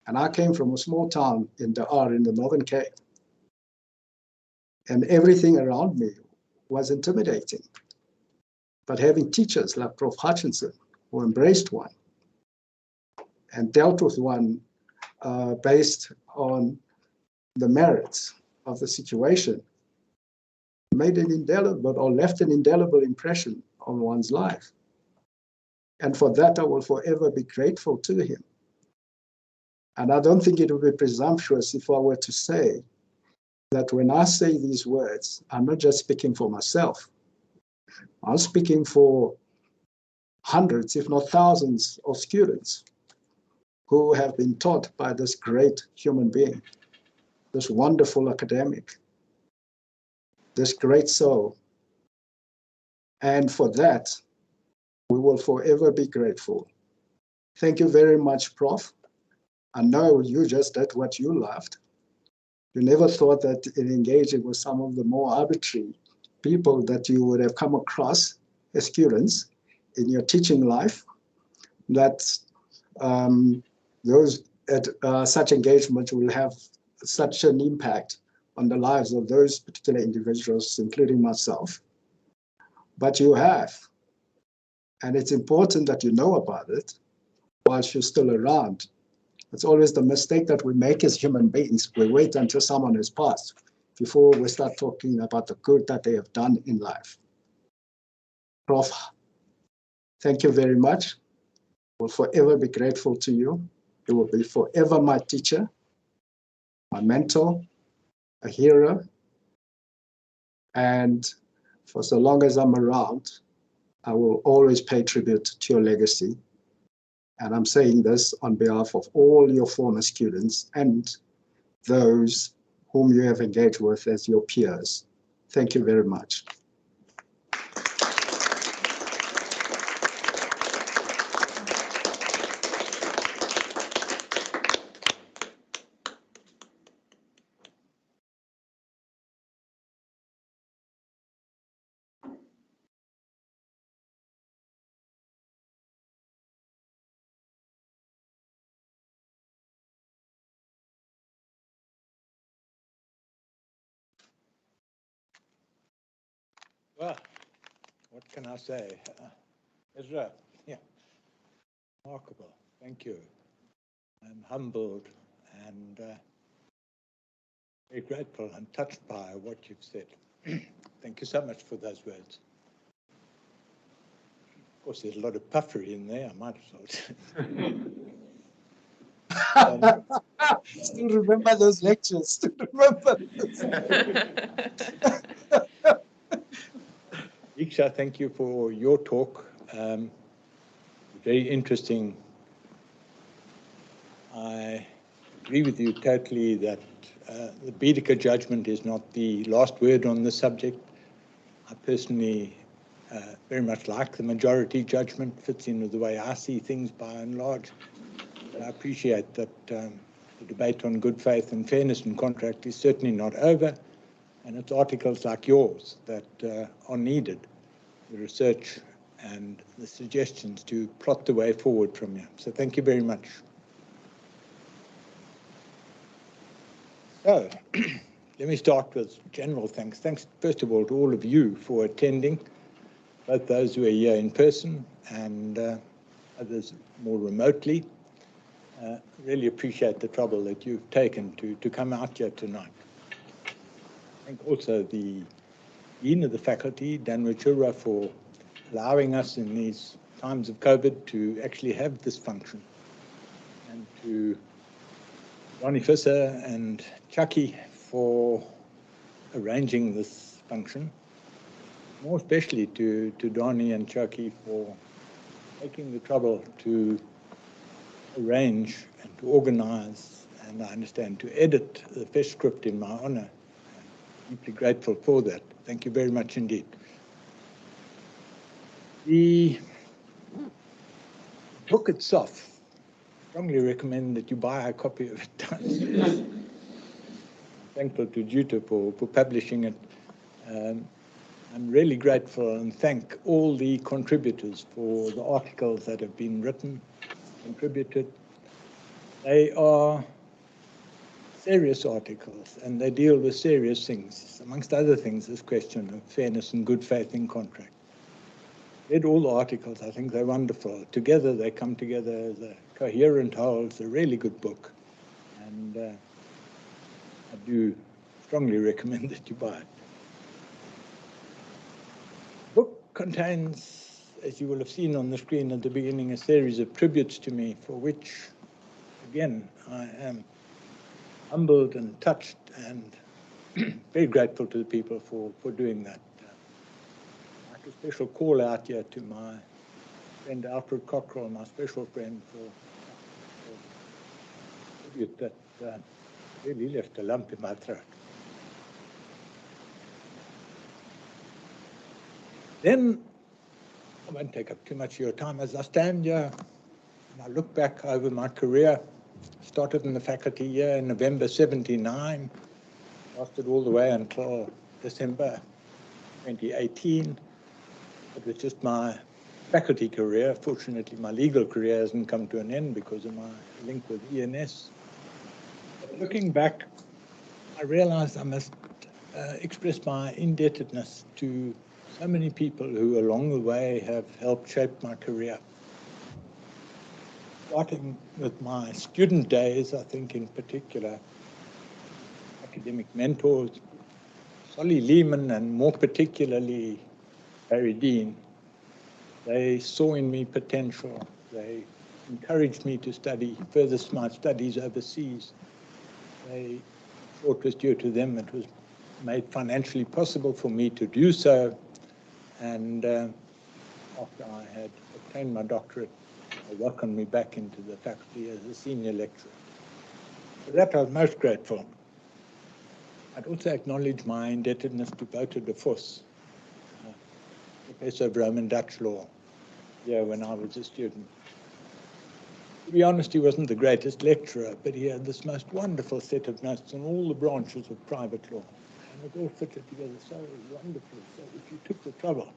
And I came from a small town in the Northern Cape. And everything around me was intimidating. But having teachers like Prof. Hutchison, who embraced one and dealt with one based on the merits of the situation, made an indelible or left an indelible impression on one's life. And for that, I will forever be grateful to him. And I don't think it would be presumptuous if I were to say that when I say these words, I'm not just speaking for myself. I'm speaking for hundreds, if not thousands, of students who have been taught by this great human being, this wonderful academic, this great soul. And for that, we will forever be grateful. Thank you very much, Prof. I know you just did what you loved. You never thought that in engaging with some of the more arbitrary people that you would have come across as students in your teaching life, that such engagement will have such an impact on the lives of those particular individuals, including myself. But you have, and it's important that you know about it whilst you're still around. It's always the mistake that we make as human beings. We wait until someone has passed before we start talking about the good that they have done in life. Prof, thank you very much. We'll forever be grateful to you. You will be forever my teacher, my mentor, a hero. And for so long as I'm around, I will always pay tribute to your legacy. And I'm saying this on behalf of all your former students and those whom you have engaged with as your peers. Thank you very much. Well, what can I say? Ezra, yeah, remarkable. Thank you. I'm humbled and very grateful and touched by what you've said. Thank you so much for those words. Of course, there's a lot of puffery in there, I might as well. Still remember those lectures, still remember. Diksha, thank you for your talk. Very interesting. I agree with you totally that the Baedeker judgment is not the last word on this subject. I personally very much like the majority judgment, fits in with the way I see things by and large. But I appreciate that the debate on good faith and fairness in contract is certainly not over, and it's articles like yours that are needed, the research and the suggestions to plot the way forward from here. So thank you very much. So let me start with general thanks. Thanks, first of all, to all of you for attending. both those who are here in person and others more remotely. Really appreciate the trouble that you've taken to come out here tonight. I think also the Dean of the Faculty, Dan Wachura, for allowing us in these times of COVID to actually have this function, and to Ronnie Visser and Chucky for arranging this function, more especially to Donnie and Chucky for taking the trouble to arrange and to organize, and I understand to edit the first script in my honor. I'm deeply grateful for that. Thank you very much indeed. The book itself, I strongly recommend that you buy a copy of it. I'm thankful to Juta for publishing it. I'm really grateful and thank all the contributors for the articles that have been written, contributed. They are serious articles and they deal with serious things, amongst other things, this question of fairness and good faith in contract. Read all the articles, I think they're wonderful. Together they come together as a coherent whole. It's a really good book, and I do strongly recommend that you buy it. The book contains, as you will have seen on the screen at the beginning, a series of tributes to me, for which, again, I am humbled and touched and very grateful to the people for doing that. I'd like a special call out here to my friend Alfred Cockrell, my special friend, for a tribute that really left a lump in my throat. Then, I won't take up too much of your time. As I stand here and I look back over my career, started in the faculty year in November 79, lasted all the way until December 2018. It was just my faculty career. Fortunately, my legal career hasn't come to an end because of my link with ENS. But looking back, I realized I must express my indebtedness to so many people who along the way have helped shape my career. Starting with my student days, I think in particular, academic mentors, Solly Lehman, and more particularly Barry Dean. They saw in me potential. They encouraged me to further my studies overseas. They thought it was due to them. It was made financially possible for me to do so. And after I had obtained my doctorate, they welcomed me back into the faculty as a senior lecturer. For that I was most grateful. I'd also acknowledge my indebtedness to Wouter de Vos, Professor of Roman Dutch law, here when I was a student. To be honest, he wasn't the greatest lecturer, but he had this most wonderful set of notes on all the branches of private law. And it all fitted together so wonderfully. So if you took the trouble,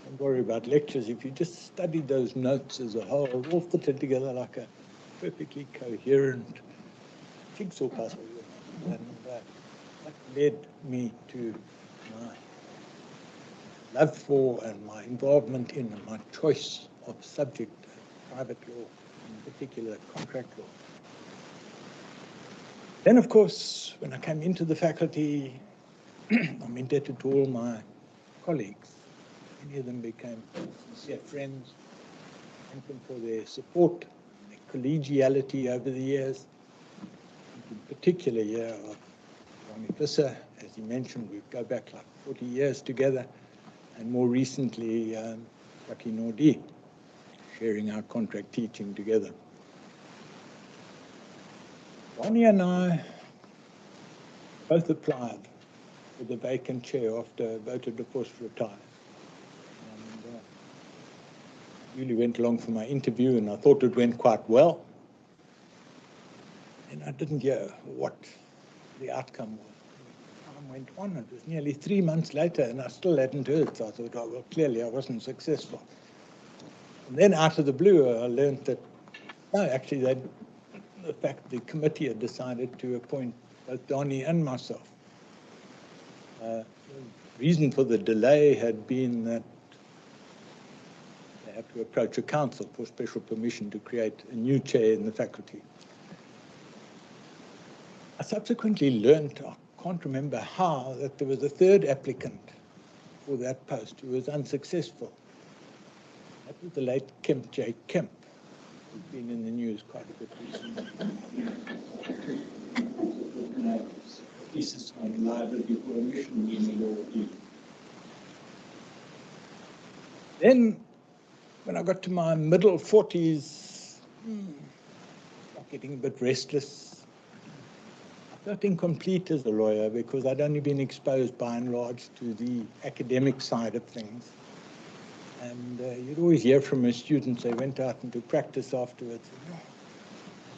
don't worry about lectures, if you just studied those notes as a whole, it all fitted together like a perfectly coherent jigsaw puzzle. And that led me to my love for and my involvement in and my choice of subject, private law, in particular contract law. Then, of course, when I came into the faculty, I'm indebted to all my colleagues. Many of them became sincere friends. Thank them for their support, their collegiality over the years. In particular, year of Ronnie Visser, as he mentioned, we go back like 40 years together, and more recently, Jackie Nordi, sharing our contract teaching together. Ronnie and I both applied for the vacant chair after Wouter de Vos retired. And really went along for my interview, and I thought it went quite well. And I didn't hear what the outcome was. Time went on. It was nearly 3 months later, and I still hadn't heard. So I thought, oh, well, clearly I wasn't successful. And then out of the blue, I learned that, no, actually, the committee had decided to appoint both Donnie and myself. The reason for the delay had been that I have to approach a council for special permission to create a new chair in the faculty. I subsequently learned, I can't remember how, that there was a third applicant for that post who was unsuccessful. That was the late Kemp J. Kemp, who's been in the news quite a bit recently. Thesis on liability for omission in law. Then, when I got to my middle 40s, I was getting a bit restless. I felt incomplete as a lawyer because I'd only been exposed by and large to the academic side of things. And you'd always hear from a student, they went out into practice afterwards, and,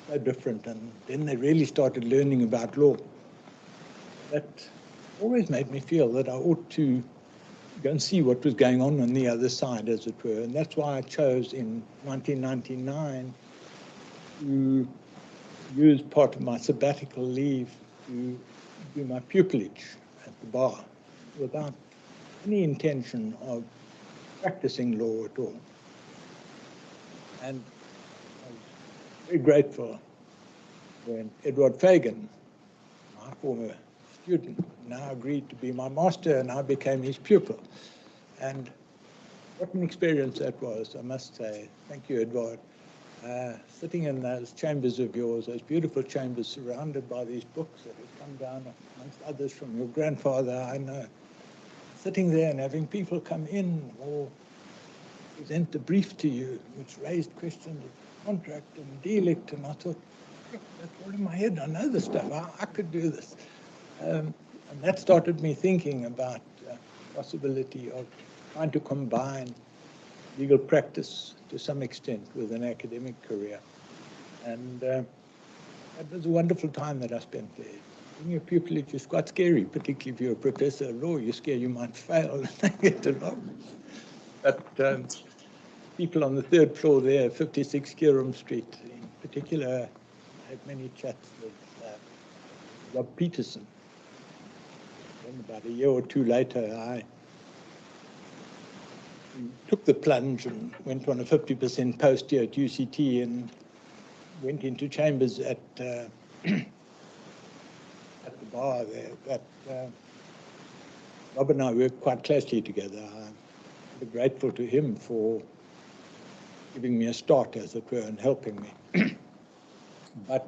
so different. And then they really started learning about law. That always made me feel that I ought to go and see what was going on the other side, as it were. And that's why I chose in 1999 to use part of my sabbatical leave to do my pupillage at the bar without any intention of practicing law at all. And I was very grateful when Edward Fagan, my former student, now agreed to be my master, and I became his pupil. And what an experience that was, I must say. Thank you, Edward. Sitting in those chambers of yours, those beautiful chambers surrounded by these books that have come down, amongst others, from your grandfather, I know. Sitting there and having people come in or present the brief to you, which raised questions of contract and delict, and I thought, that's all in my head, I know this stuff, I could do this. And that started me thinking about the possibility of trying to combine legal practice to some extent with an academic career. And it was a wonderful time that I spent there. Being a pupillage is quite scary, particularly if you're a professor of law, you're scared you might fail and get a lot. But people on the third floor there, 56 Kierum Street, in particular, I had many chats with Rob Peterson. Then about a year or two later, I took the plunge and went on a 50% post year at UCT and went into chambers at the bar there. But Rob and I worked quite closely together. I'm grateful to him for giving me a start, as it were, and helping me. But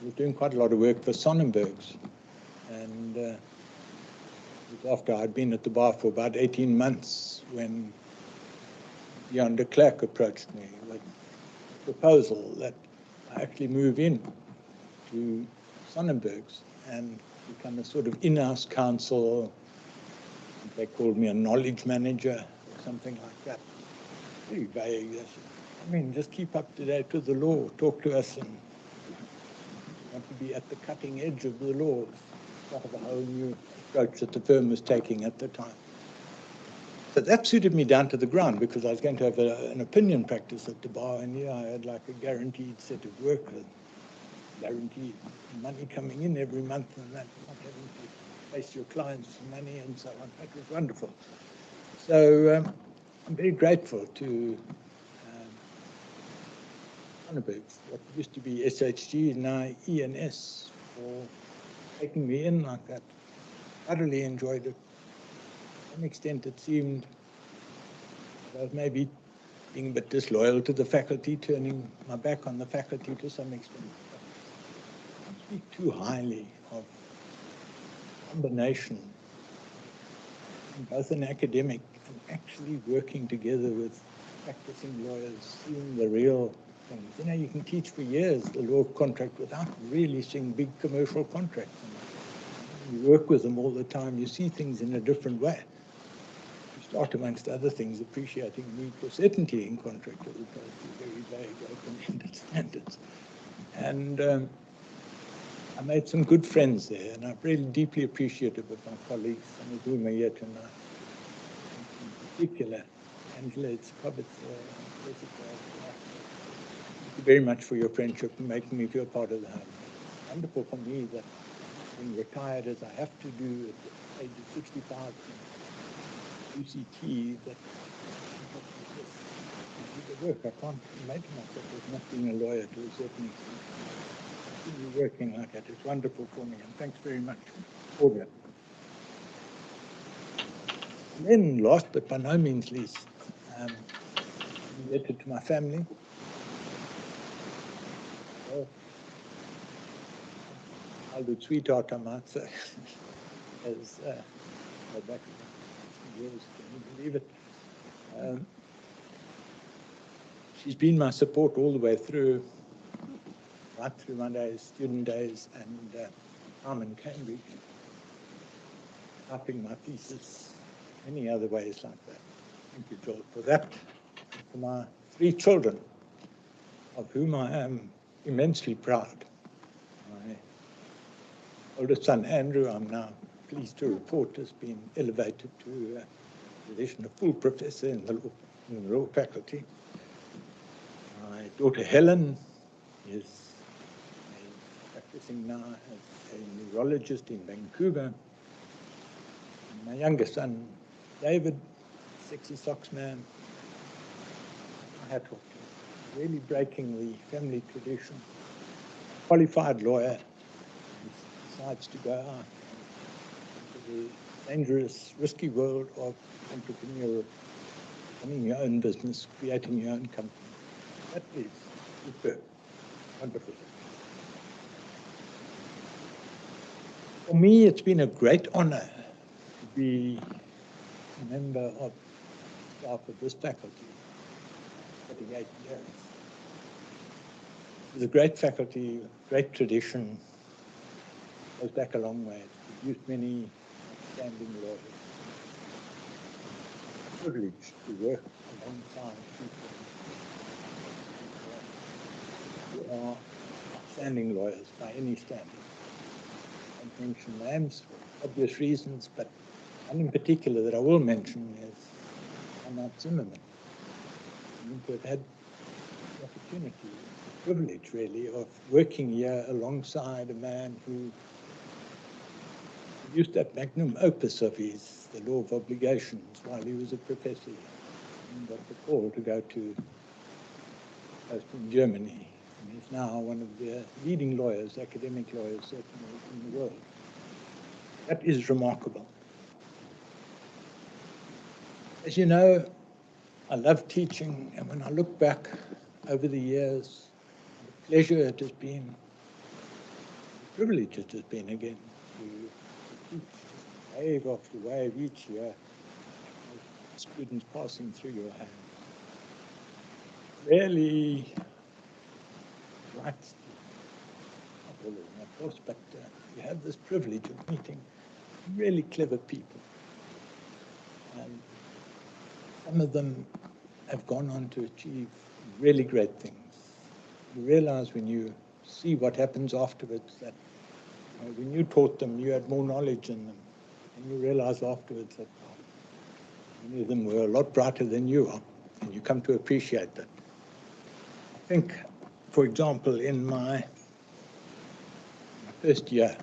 I was doing quite a lot of work for Sonnenberg's, and it was after I'd been at the bar for about 18 months when Jan de Klerk approached me with a proposal that I actually move in to Sonnenberg's and become a sort of in-house counsel. They called me a knowledge manager or something like that. Very vague. I mean, just keep up to date with the law, talk to us, and want to be at the cutting edge of the law. Part of a whole new approach that the firm was taking at the time. So that suited me down to the ground because I was going to have an opinion practice at the bar, and I had like a guaranteed set of work and guaranteed money coming in every month, and that not having to face your clients' money and so on. That was wonderful. So I'm very grateful to Sonnenberg's, what used to be SHG, now ENS, for taking me in like that. Utterly enjoyed it. To some extent, it seemed that I was maybe being a bit disloyal to the faculty, turning my back on the faculty to some extent. I don't speak too highly of combination, both an academic and actually working together with practicing lawyers, seeing the real things. You know, you can teach for years the law of contract without really seeing big commercial contracts. You work with them all the time, you see things in a different way. You start, amongst other things, appreciating the need for certainty in contract as opposed to very vague, open-ended standards. And I made some good friends there, and I'm really deeply appreciative of my colleagues, some of whom are here tonight. In particular, Angela Itzkovitz, thank you very much for your friendship and making me feel part of the home. It's wonderful for me that being retired as I have to do at the age of 65 from UCT, that the work. I can't imagine myself as not being a lawyer to a certain extent. Continue working like that. It's wonderful for me, and thanks very much for that. And then, last but by no means least, related to my family. Well, childhood sweetheart, I might say, as back years, can you believe it? She's been my support all the way through, right through my days, student days, and time in Cambridge, typing my thesis, many other ways like that. Thank you, Joel, for that. For my 3 children, of whom I am immensely proud. My oldest son, Andrew, I'm now pleased to report, has been elevated to a position of full professor in the law faculty. My daughter, Helen, is practicing now as a neurologist in Vancouver. And my youngest son, David, sexy socks man, I had to really breaking the family tradition. Qualified lawyer, decides to go out into the dangerous, risky world of entrepreneurship, running your own business, creating your own company. That is superb, wonderful. For me, it's been a great honor to be a member of the staff of this faculty for 38 years. It's a great faculty, great tradition, goes back a long way. It's produced many outstanding lawyers. It's a privilege to work alongside people who are outstanding lawyers by any standard. I won't mention names for obvious reasons, but one in particular that I will mention is Arnold Zimmerman. To have had the opportunity, the privilege really, of working here alongside a man who used that magnum opus of his, the law of obligations, while he was a professor, and got the call to go to post in Germany. And he's now one of the leading lawyers, academic lawyers, certainly in the world. That is remarkable. As you know, I love teaching, and when I look back over the years, the pleasure it has been, the privilege it has been again, to teach wave after wave each year, students passing through your hands. Really, right, not all of them, of course, but you have this privilege of meeting really clever people. And some of them have gone on to achieve really great things. You realize when you see what happens afterwards that when you taught them, you had more knowledge than them. And you realize afterwards that many of them were a lot brighter than you are. And you come to appreciate that. I think, for example, in my first year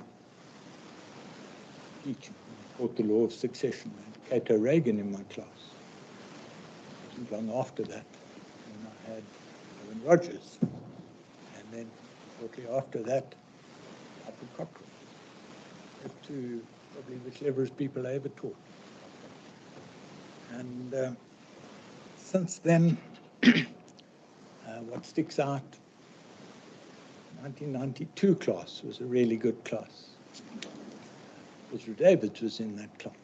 teaching, I taught the law of succession, and Cato Reagan in my class. Long after that, when I had Owen Rogers, and then shortly after that, Michael Cochrane. The 2 probably the cleverest people I ever taught. And since then, what sticks out, 1992 class was a really good class. Professor Davids was in that class.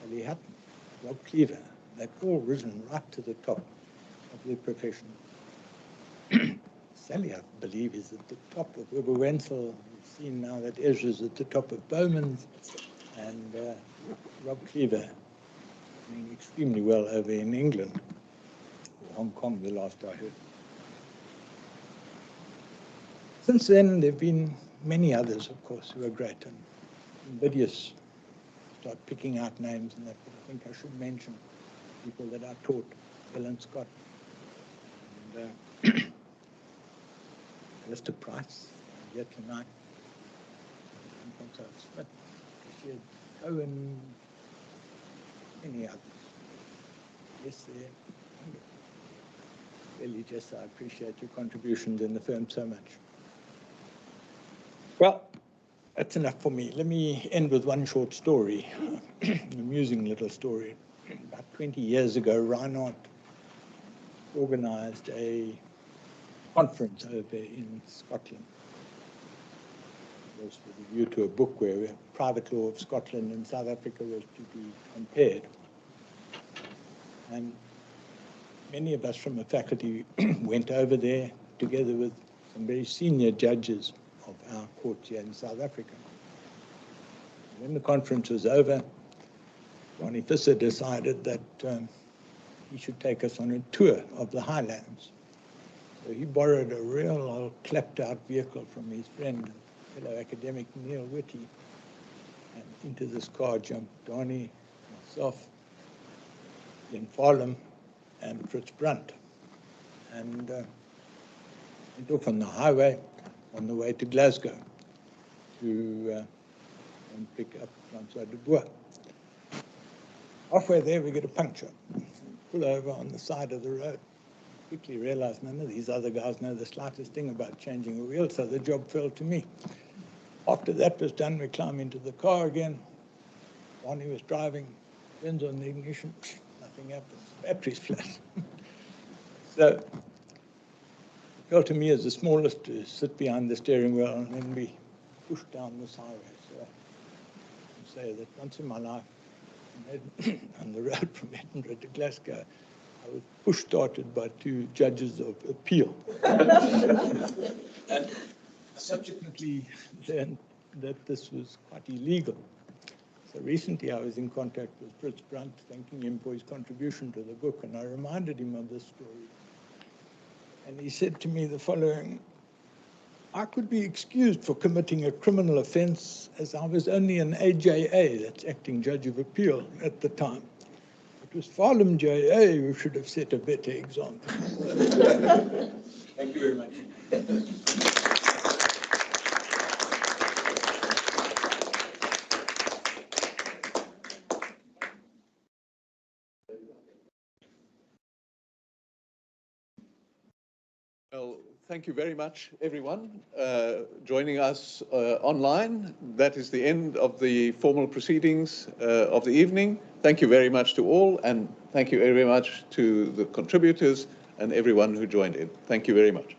Sally Hutton, Rob Cleaver. They've all risen right to the top of their profession. Sally, I believe, is at the top of Weber Wenzel. We've seen now that Ezra's at the top of Bowman's, and Rob Cleaver doing extremely well over in England, or Hong Kong, the last I heard. Since then, there have been many others, of course, who are great, and invidious. Start picking out names and that, but I think I should mention people that I taught, Ellen Scott, and Mr. Price, here tonight, and Smith, Owen, many others. Yes, really, Jess, I appreciate your contributions in the firm so much. Well, that's enough for me. Let me end with one short story, an amusing little story. About 20 years ago, Reinhardt organized a conference over in Scotland. It was with a view to a book where private law of Scotland and South Africa was to be compared. And many of us from the faculty went over there together with some very senior judges of our courts here in South Africa. When the conference was over, Professor decided that he should take us on a tour of the highlands. So he borrowed a real old clapped-out vehicle from his friend, fellow academic Neil Whitty, and into this car jumped Donnie, myself, Ian Farlam, and Fritz Brunt, and went off on the highway on the way to Glasgow to pick up Francois de Bois. Halfway there, we get a puncture. Pull over on the side of the road. Quickly realized none of these other guys know the slightest thing about changing a wheel, so the job fell to me. After that was done, we climb into the car again. Bonnie was driving, turns on the ignition, nothing happens, battery's flat. So it fell to me as the smallest to sit behind the steering wheel, and then we pushed down this highway. So I can say that once in my life, on the road from Edinburgh to Glasgow, I was push-started by two judges of appeal. And subsequently learned that this was quite illegal. So recently I was in contact with Fritz Brunt, thanking him for his contribution to the book, and I reminded him of this story. And he said to me the following: I could be excused for committing a criminal offense as I was only an AJA, that's acting judge of appeal, at the time. It was Farlam JA who should have set a better example. Thank you very much. Well, thank you very much, everyone, joining us online. That is the end of the formal proceedings of the evening. Thank you very much to all, and thank you very much to the contributors and everyone who joined in. Thank you very much.